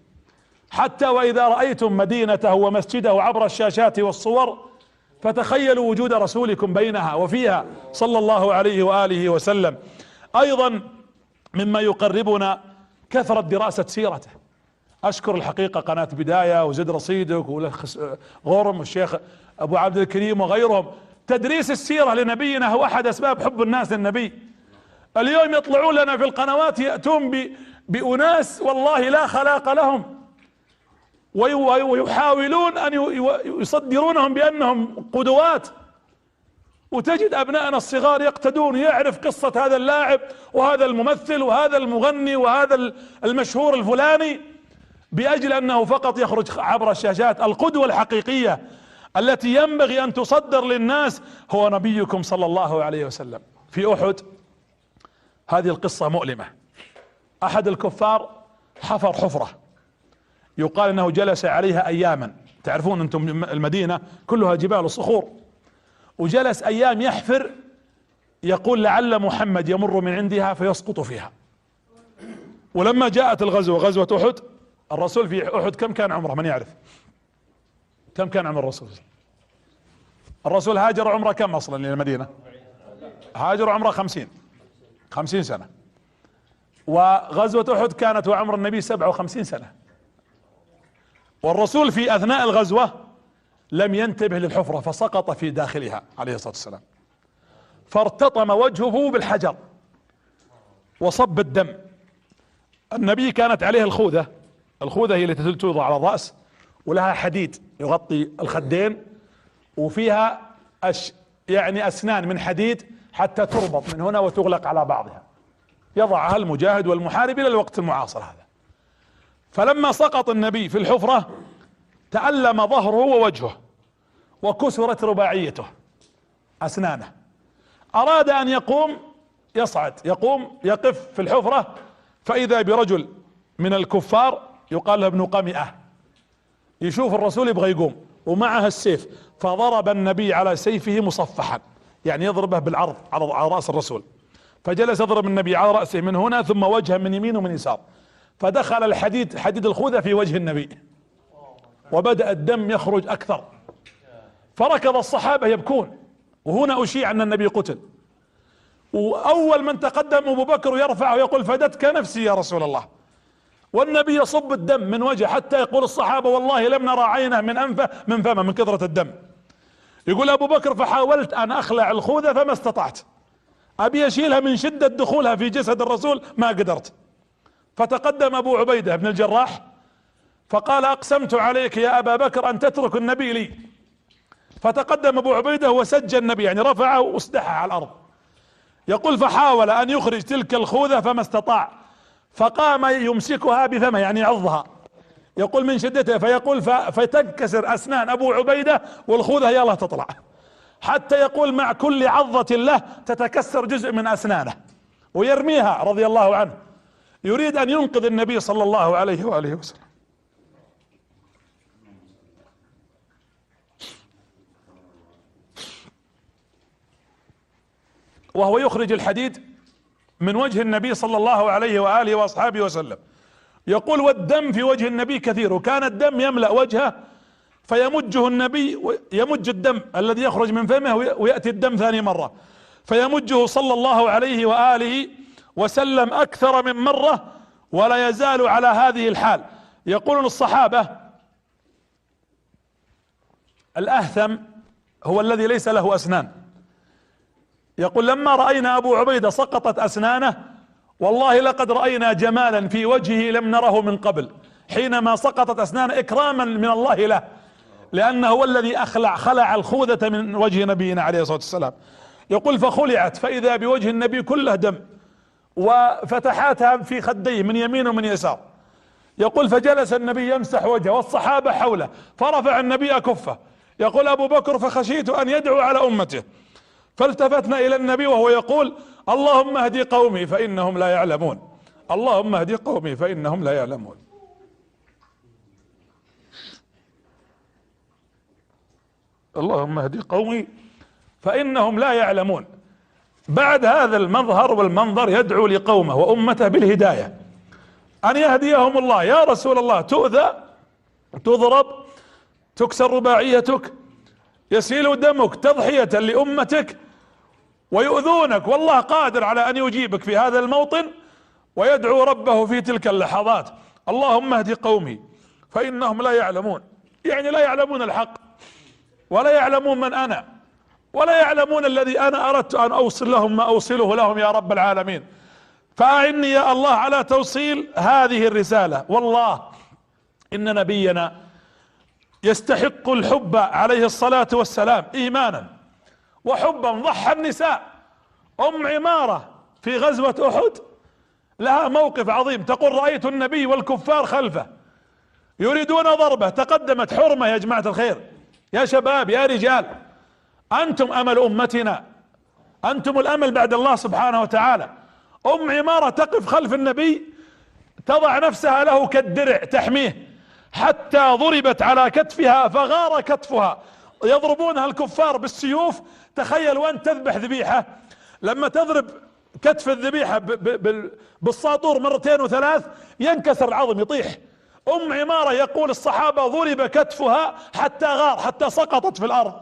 حتى واذا رأيتم مدينته ومسجده عبر الشاشات والصور فتخيلوا وجود رسولكم بينها وفيها صلى الله عليه وآله وسلم. ايضا مما يقربنا كثرة دراسة سيرته. اشكر الحقيقة قناة بداية وزد رصيدك وغرم والشيخ ابو عبد الكريم وغيرهم. تدريس السيرة لنبينا هو احد اسباب حب الناس للنبي. اليوم يطلعون لنا في القنوات يأتون بأناس والله لا خلاق لهم، ويحاولون ان يصدرونهم بانهم قدوات، وتجد ابنائنا الصغار يقتدون، يعرف قصة هذا اللاعب وهذا الممثل وهذا المغني وهذا المشهور الفلاني باجل انه فقط يخرج عبر الشاشات. القدوة الحقيقية التي ينبغي ان تصدر للناس هو نبيكم صلى الله عليه وسلم. في احد هذه القصة مؤلمة. احد الكفار حفر حفرة يقال انه جلس عليها اياما. تعرفون انتم المدينة كلها جبال وصخور، وجلس ايام يحفر، يقول لعل محمد يمر من عندها فيسقط فيها. ولما جاءت الغزوة، غزوة احد، الرسول في احد كم كان عمره؟ من يعرف كم كان عمر الرسول؟ الرسول هاجر عمره كم اصلا للمدينة؟ هاجر عمره 50 سنة. وغزوة احد كانت وعمر النبي 57 سنة. والرسول في اثناء الغزوة لم ينتبه للحفرة فسقط في داخلها عليه الصلاة والسلام، فارتطم وجهه بالحجر وصب الدم. النبي كانت عليه الخوذة، الخوذة هي التي توضع على الرأس ولها حديد يغطي الخدين، وفيها يعني اسنان من حديد حتى تربط من هنا وتغلق على بعضها، يضعها المجاهد والمحارب الى الوقت المعاصر هذا. فلما سقط النبي في الحفرة تألم ظهره ووجهه وكسرت رباعيته اسنانه. اراد ان يقوم يصعد، يقوم يقف في الحفرة، فاذا برجل من الكفار يقال له ابن قمئة يشوف الرسول يبغى يقوم ومعه السيف، فضرب النبي على سيفه مصفحا، يعني يضربه بالعرض على رأس الرسول. فجلس يضرب النبي على رأسه من هنا ثم وجهه من يمين ومن يسار، فدخل الحديد، حديد الخوذة في وجه النبي، وبدأ الدم يخرج اكثر، فركض الصحابة يبكون. وهنا اشيع ان النبي قتل، واول من تقدم ابو بكر يرفع ويقول فدتك نفسي يا رسول الله، والنبي يصب الدم من وجهه حتى يقول الصحابة والله لم نرى عينه من انفه من فمه من كثرة الدم. يقول ابو بكر فحاولت ان اخلع الخوذة فما استطعت، ابي اشيلها من شدة دخولها في جسد الرسول ما قدرت. فتقدم ابو عبيدة بن الجراح فقال اقسمت عليك يا ابا بكر ان تترك النبي لي. فتقدم ابو عبيدة وسج النبي، يعني رفعه واسدحه على الارض. يقول فحاول ان يخرج تلك الخوذة فما استطاع، فقام يمسكها بفمه يعني يعضها، يقول من شدتها، فيقول فتنكسر اسنان ابو عبيدة والخوذة يلا تطلع، حتى يقول مع كل عضة له تتكسر جزء من اسنانه ويرميها رضي الله عنه، يريد ان ينقذ النبي صلى الله عليه وآله وسلم. وهو يخرج الحديد من وجه النبي صلى الله عليه وآله وأصحابه وسلم. يقول والدم في وجه النبي كثير، وكان الدم يملأ وجهه فيمجه النبي، يمج الدم الذي يخرج من فمه ويأتي الدم ثاني مرة، فيمجه صلى الله عليه وآله وسلم أكثر من مرة ولا يزال على هذه الحال. يقولون الصحابة الأهثم هو الذي ليس له أسنان، يقول لما رأينا أبو عبيدة سقطت أسنانه والله لقد رأينا جمالا في وجهه لم نره من قبل حينما سقطت أسنان إكراما من الله له، لأنه هو الذي خلع الخوذة من وجه نبينا عليه الصلاة والسلام. يقول فخلعت فإذا بوجه النبي كله دم وفتحاتها في خديه من يمين ومن يسار. يقول فجلس النبي يمسح وجهه والصحابة حوله، فرفع النبي كفه. يقول أبو بكر فخشيت أن يدعو على أمته، فالتفتنا إلى النبي وهو يقول اللهم اهدي قومي فإنهم لا يعلمون، اللهم اهدي قومي فإنهم لا يعلمون. اللهم اهدي قومي فإنهم لا يعلمون. بعد هذا المظهر والمنظر يدعو لقومه وأمته بالهداية، أن يهديهم الله. يا رسول الله تؤذى، تضرب، تكسر رباعيتك، يسيل دمك تضحية لأمتك، ويؤذونك، والله قادر على أن يجيبك في هذا الموطن، ويدعو ربه في تلك اللحظات اللهم اهدي قومي فإنهم لا يعلمون. يعني لا يعلمون الحق، ولا يعلمون من أنا، ولا يعلمون الذي أنا أردت أن أوصل لهم ما أوصله لهم يا رب العالمين. فأعني يا الله على توصيل هذه الرسالة. والله إن نبينا يستحق الحب عليه الصلاة والسلام إيمانا وحبا. ضحى النساء. أم عمارة في غزوة أحد لها موقف عظيم، تقول رأيت النبي والكفار خلفه يريدون ضربه، تقدمت حرمة يا جماعة الخير، يا شباب يا رجال، أنتم أمل أمتنا، أنتم الأمل بعد الله سبحانه وتعالى. أم عمارة تقف خلف النبي تضع نفسها له كالدرع تحميه، حتى ضربت على كتفها فغار كتفها. يضربونها الكفار بالسيوف. تخيل وانت تذبح ذبيحة، لما تضرب كتف الذبيحة بالساطور مرتين وثلاث ينكسر العظم يطيح. أم عمارة يقول الصحابة ضرب كتفها حتى غار، حتى سقطت في الأرض.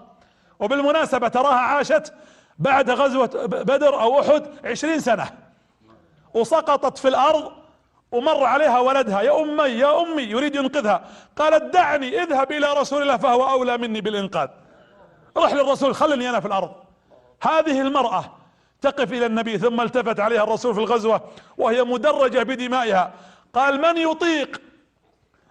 وبالمناسبة تراها عاشت بعد غزوة بدر أو أحد 20 سنة، وسقطت في الأرض، ومر عليها ولدها يا أمي يا أمي يريد ينقذها، قالت دعني اذهب إلى رسول الله فهو أولى مني بالإنقاذ. روح للرسول خلني أنا في الأرض. هذه المرأة تقف إلى النبي، ثم التفت عليها الرسول في الغزوة وهي مدرجة بدمائها، قال من يطيق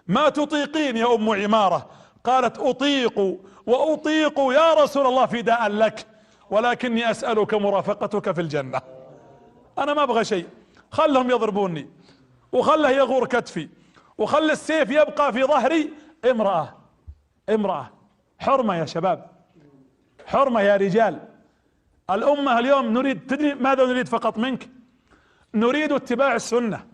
ما تطيقين يا أم عمارة؟ قالت أطيق وأطيق يا رسول الله فداء لك، ولكني أسألك مرافقتك في الجنة. أنا ما أبغى شيء، خلهم يضربوني، وخله يغور كتفي، وخل السيف يبقى في ظهري. امرأة حرمة يا شباب، حرمة يا رجال. الأمة اليوم نريد، تدري ماذا نريد فقط منك؟ نريد اتباع السنة،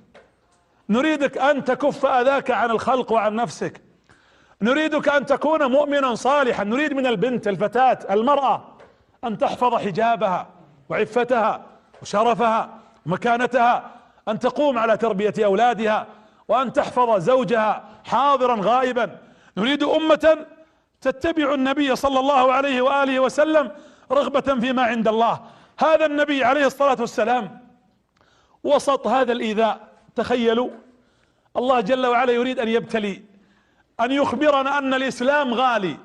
نريدك أن تكف أذاك عن الخلق وعن نفسك، نريدك أن تكون مؤمنا صالحا. نريد من البنت الفتاة المرأة أن تحفظ حجابها وعفتها وشرفها ومكانتها، أن تقوم على تربية أولادها، وأن تحفظ زوجها حاضرا غائبا. نريد أمة تتبع النبي صلى الله عليه وآله وسلم رغبة فيما عند الله. هذا النبي عليه الصلاة والسلام وسط هذا الإيذاء. تخيلوا الله جل وعلا يريد أن يبتلي، أن يخبرنا أن الإسلام غالي،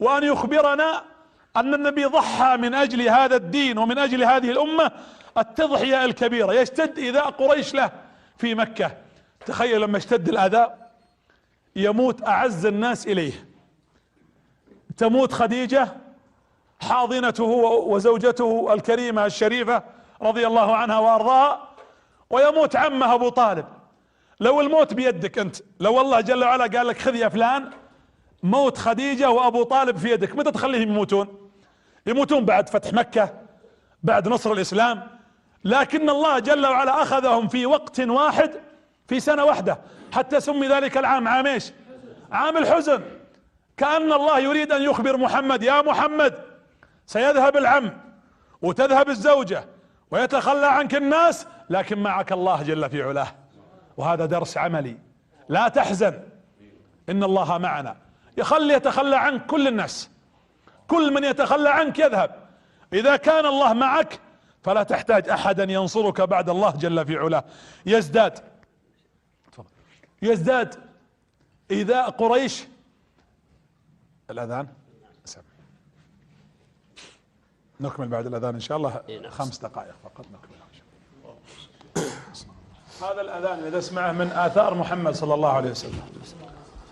وأن يخبرنا أن النبي ضحى من أجل هذا الدين ومن أجل هذه الأمة التضحية الكبيرة. يشتد إيذاء قريش له في مكة. تخيل لما اشتد الأذى يموت أعز الناس إليه، تموت خديجة حاضنته وزوجته الكريمة الشريفة رضي الله عنها وأرضاها، ويموت عمه أبو طالب. لو الموت بيدك أنت، لو الله جل وعلا قال لك خذ يا فلان موت خديجة وأبو طالب في يدك، متى تخليهم يموتون؟ يموتون بعد فتح مكة، بعد نصر الإسلام. لكن الله جل وعلا أخذهم في وقت واحد في سنة واحدة، حتى سمي ذلك العام عام ايش؟ عام الحزن. كأن الله يريد أن يخبر محمد يا محمد سيذهب العم وتذهب الزوجة ويتخلى عنك الناس، لكن معك الله جل في علاه. وهذا درس عملي. لا تحزن إن الله معنا. يتخلى عنك كل الناس، كل من يتخلى عنك يذهب. إذا كان الله معك فلا تحتاج أحدا ينصرك بعد الله جل في علاه. يزداد إيذاء قريش. الأذان نكمل بعد الأذان إن شاء الله، 5 دقائق فقط نكمل. هذا الأذان إذا اسمعه من آثار محمد صلى الله عليه وسلم.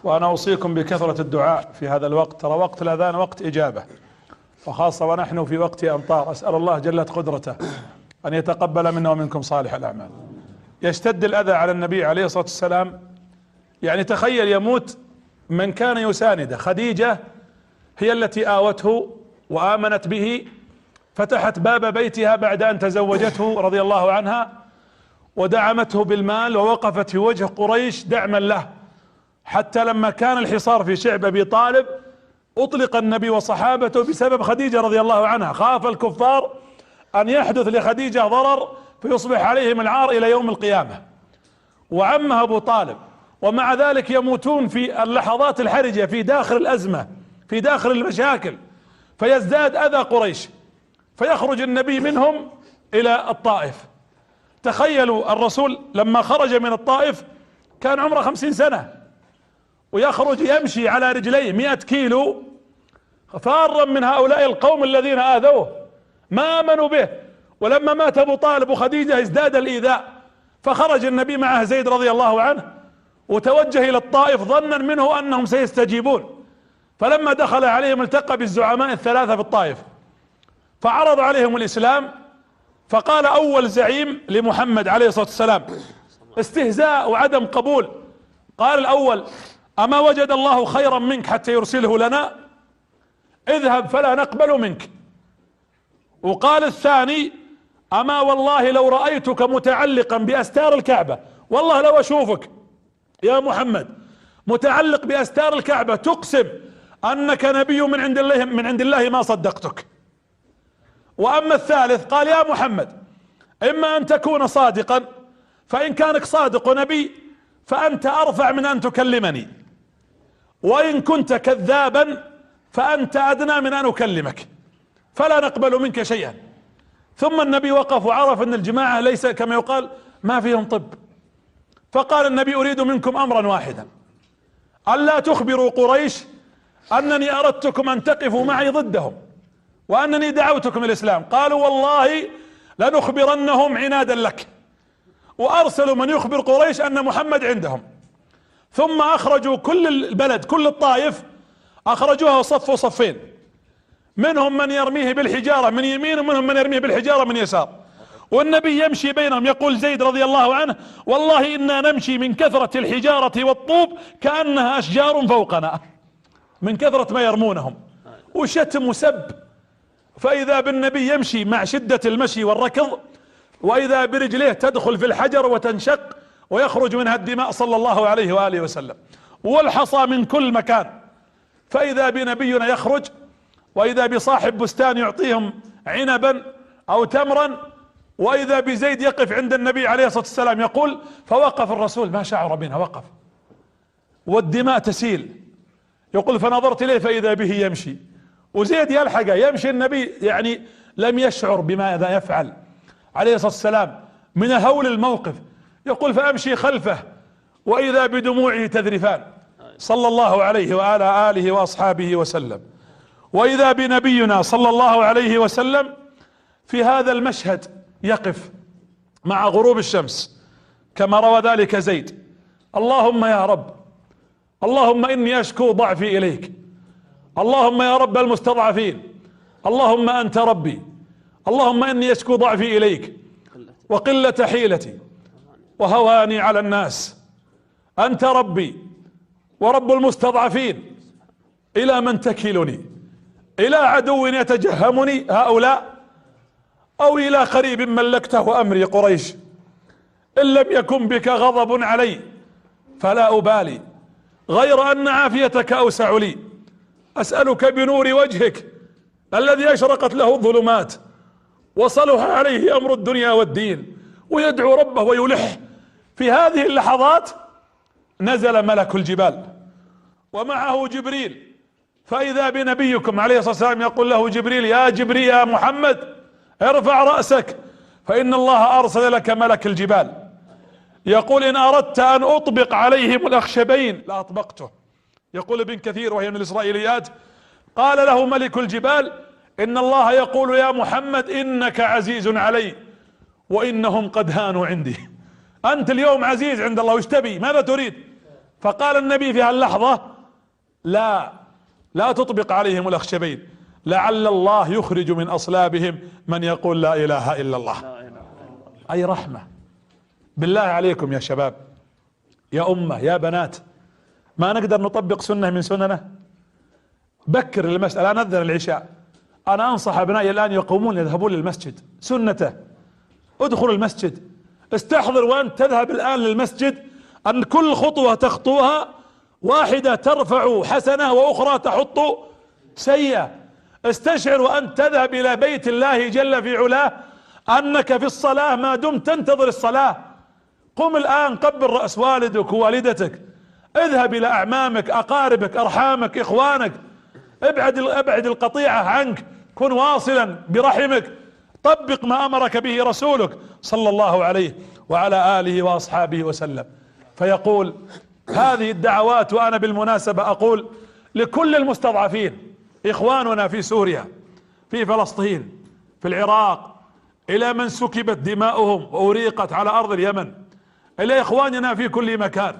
وأنا أوصيكم بكثرة الدعاء في هذا الوقت، ترى وقت الأذان وقت إجابة، وخاصة ونحن في وقت أمطار. أسأل الله جلت قدرته أن يتقبل منا ومنكم صالح الأعمال. يشتد الأذى على النبي عليه الصلاة والسلام، يعني تخيل يموت من كان يسانده. خديجة هي التي آوته وآمنت به، فتحت باب بيتها بعد أن تزوجته رضي الله عنها، ودعمته بالمال ووقفت في وجه قريش دعما له، حتى لما كان الحصار في شعب أبي طالب أطلق النبي وصحابته بسبب خديجة رضي الله عنها. خاف الكفار أن يحدث لخديجة ضرر فيصبح عليهم العار إلى يوم القيامة، وعمها أبو طالب. ومع ذلك يموتون في اللحظات الحرجة، في داخل الأزمة، في داخل المشاكل، فيزداد أذى قريش، فيخرج النبي منهم إلى الطائف. تخيلوا الرسول لما خرج من الطائف كان عمره 50 سنة، ويخرج يمشي على رجليه 100 كيلو فارا من هؤلاء القوم الذين آذوه، ما آمنوا به. ولما مات أبو طالب وخديجة ازداد الإيذاء، فخرج النبي معه زيد رضي الله عنه وتوجه إلى الطائف ظنا منه أنهم سيستجيبون. فلما دخل عليهم التقى بالزعماء الثلاثة في الطائف، فعرض عليهم الإسلام. فقال أول زعيم لمحمد عليه الصلاة والسلام استهزاء وعدم قبول، قال الأول: أما وجد الله خيرا منك حتى يرسله لنا؟ اذهب فلا نقبل منك. وقال الثاني: أما والله لو رأيتك متعلقا بأستار الكعبة، والله لو أشوفك يا محمد متعلق بأستار الكعبة تقسم أنك نبي من عند الله ما صدقتك. وأما الثالث قال: يا محمد إما أن تكون صادقا، فإن كانك صادق نبي فأنت أرفع من أن تكلمني، وإن كنت كذابا فأنت أدنى من أن أكلمك، فلا نقبل منك شيئا. ثم النبي وقف وعرف أن الجماعة ليس كما يقال ما فيهم طب، فقال النبي: أريد منكم أمرا واحدا، ألا تخبروا قريش أنني أردتكم أن تقفوا معي ضدهم وأنني دعوتكم الإسلام. قالوا: والله لنخبرنهم عنادا لك. وأرسلوا من يخبر قريش أن محمد عندهم. ثم أخرجوا كل البلد، كل الطائف أخرجوها وصفوا صفين، منهم من يرميه بالحجارة من يمين، ومنهم من يرميه بالحجارة من يسار. والنبي يمشي بينهم. يقول زيد رضي الله عنه: والله إنا نمشي من كثرة الحجارة والطوب كأنها أشجار فوقنا، من كثرة ما يرمونهم، وشتم وسب. فإذا بالنبي يمشي مع شدة المشي والركض، وإذا برجليه تدخل في الحجر وتنشق ويخرج منها الدماء صلى الله عليه وآله وسلم، والحصى من كل مكان. فإذا بنبينا يخرج، وإذا بصاحب بستان يعطيهم عنبا أو تمرا، وإذا بزيد يقف عند النبي عليه الصلاة والسلام. يقول: فوقف الرسول ما شعر بنا، وقف والدماء تسيل. يقول: فنظرت إليه فإذا به يمشي، وزيد يلحقه يمشي. النبي يعني لم يشعر بماذا يفعل عليه الصلاة والسلام من هول الموقف. يقول: فأمشي خلفه وإذا بدموعه تذرفان صلى الله عليه وعلى آله وأصحابه وسلم. وإذا بنبينا صلى الله عليه وسلم في هذا المشهد يقف مع غروب الشمس كما روى ذلك زيد: اللهم يا رب، اللهم إني أشكو ضعفي إليك، اللهم يا رب المستضعفين، اللهم أنت ربي، اللهم إني أشكو ضعفي إليك وقلة حيلتي وهواني على الناس، أنت ربي ورب المستضعفين، إلى من تكلني؟ إلى عدو يتجهمني هؤلاء، أو إلى قريب ملكته أمري قريش؟ إن لم يكن بك غضب علي فلا أبالي، غير أن عافيتك أوسع لي. أسألك بنور وجهك الذي أشرقت له الظلمات وصلح عليه أمر الدنيا والدين. ويدعو ربه ويلح. في هذه اللحظات نزل ملك الجبال ومعه جبريل، فإذا بنبيكم عليه الصلاة والسلام يقول له جبريل: يا جبريل يا محمد ارفع رأسك فإن الله أرسل لك ملك الجبال. يقول: إن أردت أن أطبق عليهم الأخشبين لأطبقته. يقول ابن كثير وهي من الإسرائيليات: قال له ملك الجبال: إن الله يقول يا محمد إنك عزيز علي وإنهم قد هانوا عندي. أنت اليوم عزيز عند الله، وش تبي؟ ماذا تريد؟ فقال النبي في هاللحظة: لا تطبق عليهم الأخشبين، لعل الله يخرج من أصلابهم من يقول لا إله إلا الله. أي رحمة. بالله عليكم يا شباب، يا أمة، يا بنات، ما نقدر نطبق سنة من سننه؟ بكر للمسجد. الآن أذن العشاء، أنا أنصح أبنائي الآن يقومون يذهبون للمسجد، سنته. ادخلوا المسجد، استحضر وأنت تذهب الآن للمسجد أن كل خطوة تخطوها واحدة ترفع حسنة وأخرى تحط سيئة. استشعر وأنت تذهب إلى بيت الله جل في علاه أنك في الصلاة ما دمت تنتظر الصلاة. قم الآن، قبل رأس والدك ووالدتك، اذهب إلى أعمامك، أقاربك، أرحامك، إخوانك، ابعد القطيعة عنك، كن واصلا برحمك، طبق ما أمرك به رسولك صلى الله عليه وعلى آله وأصحابه وسلم. فيقول هذه الدعوات، وأنا بالمناسبة أقول لكل المستضعفين، إخواننا في سوريا، في فلسطين، في العراق، إلى من سكبت دماؤهم وأريقت على أرض اليمن، إلى إخواننا في كل مكان،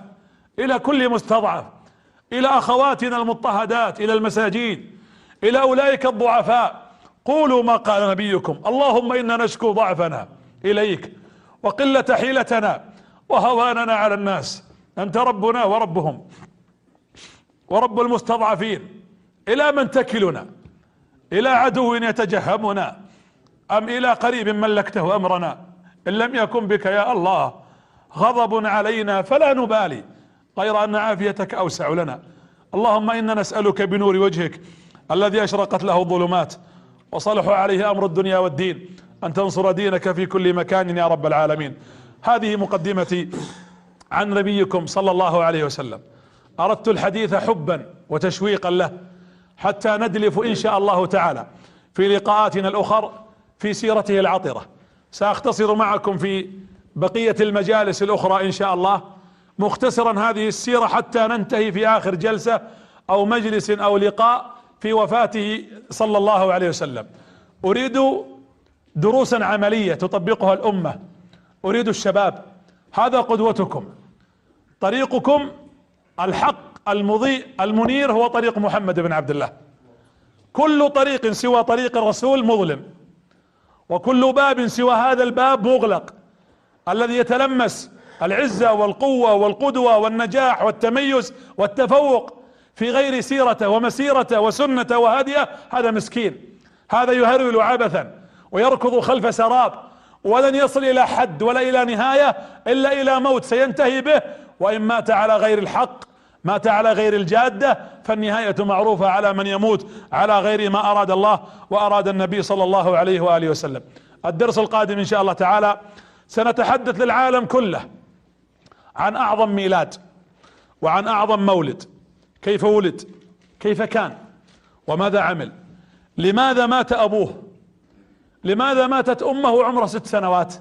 إلى كل مستضعف، إلى أخواتنا المضطهدات، إلى المساجين، إلى أولئك الضعفاء، قولوا ما قال نبيكم: اللهم إنا نشكو ضعفنا إليك وقلة حيلتنا وهواننا على الناس، أنت ربنا وربهم ورب المستضعفين. إلى من تكلنا؟ إلى عدو يتجهمنا أم إلى قريب ملكته أمرنا؟ إن لم يكن بك يا الله غضب علينا فلا نبالي، غير أن عافيتك أوسع لنا. اللهم إنا نسألك بنور وجهك الذي أشرقت له الظلمات وصلح عليه أمر الدنيا والدين أن تنصر دينك في كل مكان يا رب العالمين. هذه مقدمتي عن نبيكم صلى الله عليه وسلم. أردت الحديث حبا وتشويقا له حتى ندلف إن شاء الله تعالى في لقاءاتنا الأخر في سيرته العطرة. سأختصر معكم في بقية المجالس الأخرى إن شاء الله مختصرا هذه السيرة حتى ننتهي في آخر جلسة أو مجلس أو لقاء في وفاته صلى الله عليه وسلم. أريد دروسا عملية تطبقها الأمة، أريد الشباب، هذا قدوتكم، طريقكم الحق المضيء المنير هو طريق محمد بن عبد الله. كل طريق سوى طريق الرسول مظلم، وكل باب سوى هذا الباب مغلق، الذي يتلمس العزة والقوة والقدوة والنجاح والتميز والتفوق في غير سيرته ومسيرته وسنته وهديه، هذا مسكين، هذا يهرول عبثا ويركض خلف سراب، ولن يصل إلى حد ولا إلى نهاية إلا إلى موت سينتهي به. وإن مات على غير الحق، مات على غير الجادة، فالنهاية معروفة على من يموت على غير ما أراد الله وأراد النبي صلى الله عليه وآله وسلم. الدرس القادم إن شاء الله تعالى سنتحدث للعالم كله عن أعظم ميلاد وعن أعظم مولد، كيف ولد، كيف كان، وماذا عمل، لماذا مات أبوه، لماذا ماتت أمه عمره 6 سنوات،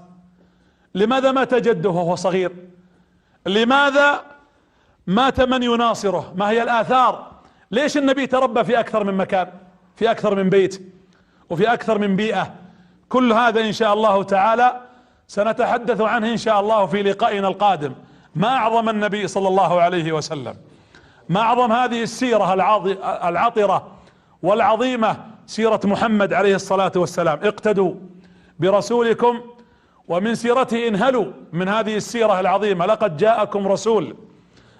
لماذا مات جده وهو صغير، لماذا مات من يناصره، ما هي الآثار، ليش النبي تربى في أكثر من مكان، في أكثر من بيت وفي أكثر من بيئة. كل هذا إن شاء الله تعالى سنتحدث عنه إن شاء الله في لقائنا القادم. ما أعظم النبي صلى الله عليه وسلم، ما أعظم هذه السيرة العطرة والعظيمة، سيرة محمد عليه الصلاة والسلام. اقتدوا برسولكم ومن سيرته انهلوا من هذه السيرة العظيمة. لقد جاءكم رسول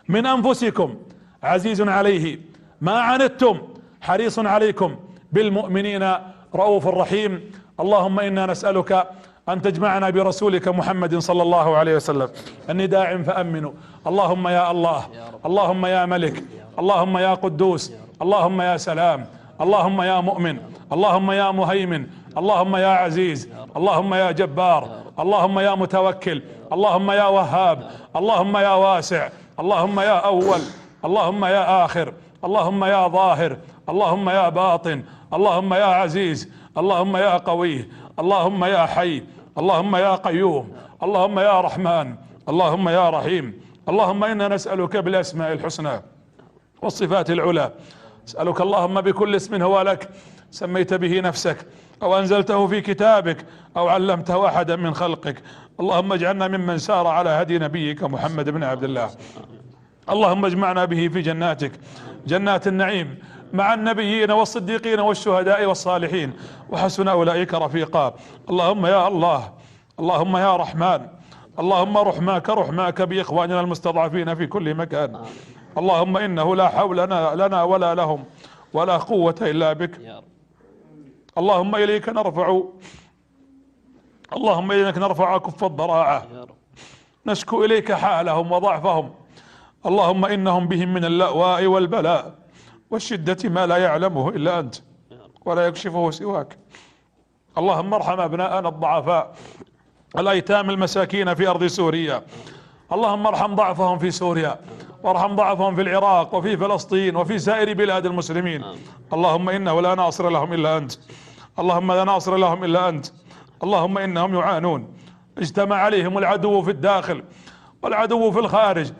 من أنفسكم عزيز عليه ما عنتم حريص عليكم بالمؤمنين رؤوف رحيم. اللهم إنا نسألك أن تجمعنا برسولك محمد صلى الله عليه وسلم. النداء فأمنوا. اللهم يا الله، اللهم يا ملك، اللهم يا قدوس، اللهم يا سلام، اللهم يا مؤمن، اللهم يا مهيمن، اللهم يا عزيز، اللهم يا جبار، اللهم يا متوكل، اللهم يا وهاب، اللهم يا واسع، اللهم يا أول، اللهم يا آخر، اللهم يا ظاهر، اللهم يا باطن، اللهم يا عزيز، اللهم يا قوي، اللهم يا حي، اللهم يا قيوم، اللهم يا رحمن، اللهم يا رحيم. اللهم إنا نسألك بالأسماء الحسنى والصفات العلى، نسألك اللهم بكل اسم هو لك سميت به نفسك أو أنزلته في كتابك أو علمته أحدا من خلقك. اللهم اجعلنا ممن سار على هدي نبيك محمد بن عبد الله. اللهم اجمعنا به في جناتك، جنات النعيم، مع النبيين والصديقين والشهداء والصالحين، وحسن أولئك رفيقا. اللهم يا الله، اللهم يا رحمن، اللهم رحماك بإخواننا المستضعفين في كل مكان. اللهم إنه لا حول لنا ولا لهم ولا قوة إلا بك. اللهم إليك نرفع كف الضراعة، نشكو إليك حالهم وضعفهم. اللهم إنهم بهم من اللأواء والبلاء والشدة ما لا يعلمه إلا أنت ولا يكشفه سواك. اللهم ارحم أبناءنا الضعفاء الأيتام المساكين في أرض سوريا. اللهم ارحم ضعفهم في سوريا، وارحم ضعفهم في العراق وفي فلسطين وفي سائر بلاد المسلمين. اللهم إنه لا ناصر لهم إلا أنت، اللهم لا ناصر لهم إلا أنت. اللهم إنهم يعانون، اجتمع عليهم العدو في الداخل والعدو في الخارج.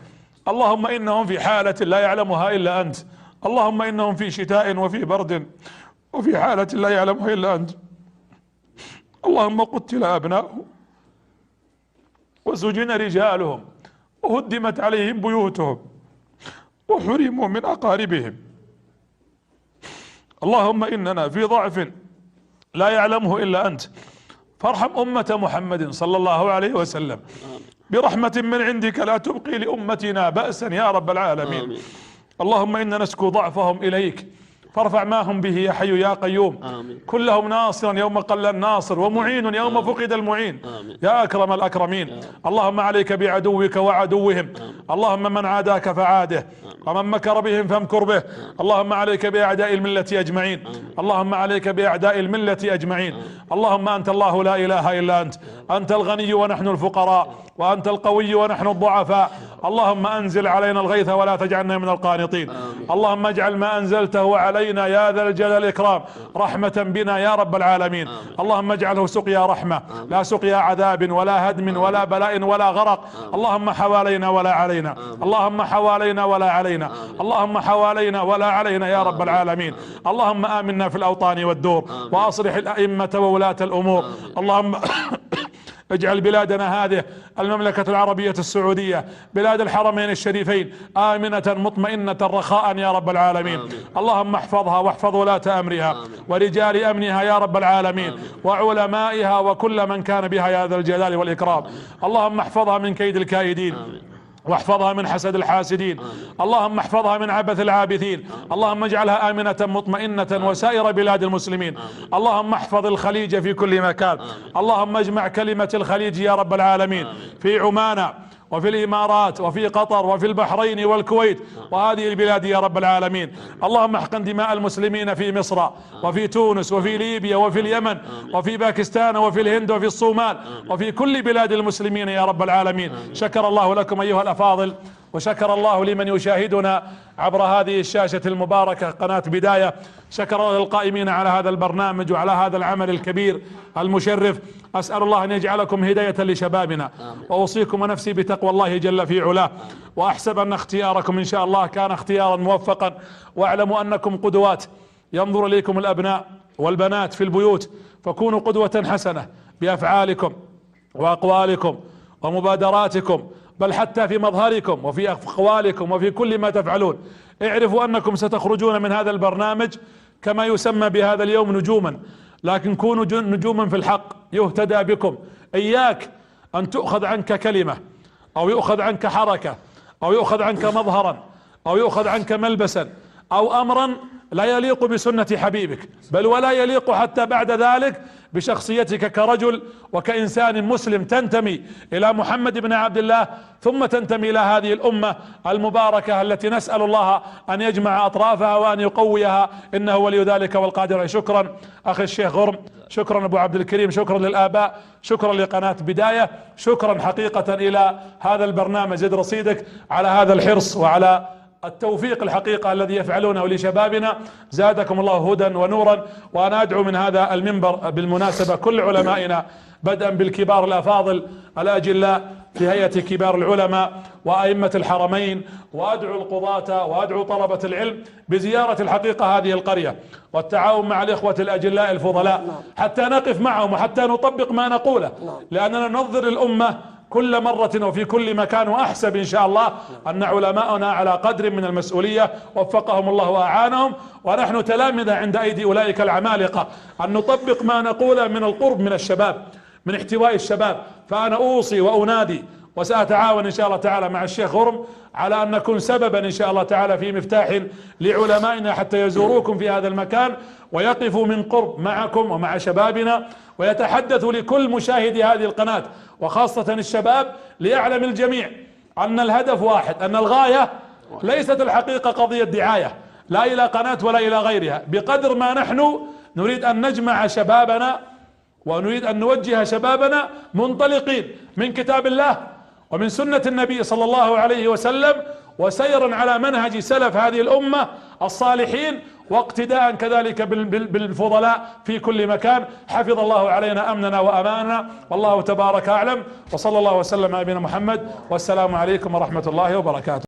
اللهم إنهم في حالة لا يعلمها إلا أنت. اللهم إنهم في شتاء وفي برد وفي حالة لا يعلمها إلا أنت. اللهم قتل أبناؤهم وسجن رجالهم وهدمت عليهم بيوتهم وحرموا من أقاربهم. اللهم إننا في ضعف لا يعلمه إلا أنت، فارحم أمة محمد صلى الله عليه وسلم برحمة من عندك، لا تبقي لأمتنا بأسا يا رب العالمين. اللهم إنا نشكو ضعفهم إليك، فارفع ما هم به يا حي يا قيوم. كلهم ناصرا يوم قل الناصر، ومعين يوم فقد المعين، يا أكرم الأكرمين. اللهم عليك بعدوك وعدوهم. اللهم من عاداك فعاده، ومن مكر بهم فامكر به. اللهم عليك بأعداء الملة أجمعين، اللهم عليك بأعداء الملة أجمعين. اللهم أنت الله لا إله إلا أنت، أنت الغني ونحن الفقراء، وأنت القوي ونحن الضعفاء. اللهم أنزل علينا الغيث ولا تجعلنا من القانطين. اللهم اجعل ما أنزلته علينا يا ذا الجلال والإكرام رحمة بنا يا رب العالمين. اللهم اجعله سقيا رحمة لا سقيا عذاب ولا هدم ولا بلاء ولا غرق. اللهم حوالينا ولا علينا، اللهم حوالينا ولا علينا، اللهم حوالينا ولا علينا يا رب العالمين. اللهم آمنا في الأوطان والدور، وأصلح الأئمة وولاة الأمور. اللهم اجعل بلادنا هذه المملكة العربية السعودية بلاد الحرمين الشريفين آمنة مطمئنة رخاء يا رب العالمين. اللهم احفظها واحفظ ولاة أمرها ورجال أمنها يا رب العالمين، وعلمائها وكل من كان بها يا ذا الجلال والإكرام. اللهم احفظها من كيد الكائدين، واحفظها من حسد الحاسدين. اللهم احفظها من عبث العابثين. اللهم اجعلها آمنة مطمئنة وسائر بلاد المسلمين. اللهم احفظ الخليج في كل مكان. اللهم اجمع كلمة الخليج يا رب العالمين في عمان وفي الإمارات وفي قطر وفي البحرين والكويت وهذه البلاد يا رب العالمين. اللهم احقن دماء المسلمين في مصر وفي تونس وفي ليبيا وفي اليمن وفي باكستان وفي الهند وفي الصومال وفي كل بلاد المسلمين يا رب العالمين. شكر الله لكم أيها الأفاضل، وشكر الله لمن يشاهدنا عبر هذه الشاشة المباركة قناة بداية. شكر الله للقائمين على هذا البرنامج وعلى هذا العمل الكبير المشرف. أسأل الله أن يجعلكم هداية لشبابنا، وأوصيكم ونفسي بتقوى الله جل في علاه، وأحسب أن اختياركم إن شاء الله كان اختيارا موفقا، واعلموا أنكم قدوات ينظر إليكم الأبناء والبنات في البيوت، فكونوا قدوة حسنة بأفعالكم وأقوالكم ومبادراتكم، بل حتى في مظهركم وفي أقوالكم وفي كل ما تفعلون. اعرفوا أنكم ستخرجون من هذا البرنامج كما يسمى بهذا اليوم نجوما، لكن كونوا نجوما في الحق يهتدى بكم. إياك أن تؤخذ عنك كلمة أو يؤخذ عنك حركة أو يؤخذ عنك مظهرا أو يؤخذ عنك ملبسا أو أمرا لا يليق بسنة حبيبك، بل ولا يليق حتى بعد ذلك بشخصيتك كرجل وكإنسان مسلم تنتمي إلى محمد بن عبد الله، ثم تنتمي إلى هذه الأمة المباركة التي نسأل الله أن يجمع أطرافها وأن يقويها، إنه ولي ذلك والقادر. شكرا أخي الشيخ غرم، شكرا أبو عبد الكريم، شكرا للآباء، شكرا لقناة بداية، شكرا حقيقة إلى هذا البرنامج زد رصيدك على هذا الحرص وعلى التوفيق الحقيقة الذي يفعلونه لشبابنا. زادكم الله هدى ونورا. وأنا أدعو من هذا المنبر بالمناسبة كل علمائنا بدءا بالكبار الأفاضل الأجلاء في هيئة كبار العلماء وأئمة الحرمين، وأدعو القضاة وأدعو طلبة العلم بزيارة الحقيقة هذه القرية والتعاون مع الإخوة الأجلاء الفضلاء حتى نقف معهم وحتى نطبق ما نقوله، لأننا ننظر الأمة كل مرة وفي كل مكان. وأحسب إن شاء الله أن علماءنا على قدر من المسؤولية وفقهم الله وأعانهم، ونحن تلامذة عند أيدي أولئك العمالقة، أن نطبق ما نقوله من القرب من الشباب، من احتواء الشباب. فأنا أوصي وأنادي وسأتعاون إن شاء الله تعالى مع الشيخ غرم على أن نكون سببا إن شاء الله تعالى في مفتاح لعلمائنا حتى يزوروكم في هذا المكان ويقفوا من قرب معكم ومع شبابنا، ويتحدثوا لكل مشاهدي هذه القناة وخاصة الشباب، ليعلم الجميع أن الهدف واحد، أن الغاية ليست الحقيقة قضية دعاية لا إلى قناة ولا إلى غيرها، بقدر ما نحن نريد أن نجمع شبابنا ونريد أن نوجه شبابنا منطلقين من كتاب الله ومن سنة النبي صلى الله عليه وسلم، وسيرا على منهج سلف هذه الأمة الصالحين، واقتداء كذلك بالفضلاء في كل مكان. حفظ الله علينا أمننا وأماننا، والله تبارك أعلم، وصلى الله وسلم على نبينا محمد، والسلام عليكم ورحمة الله وبركاته.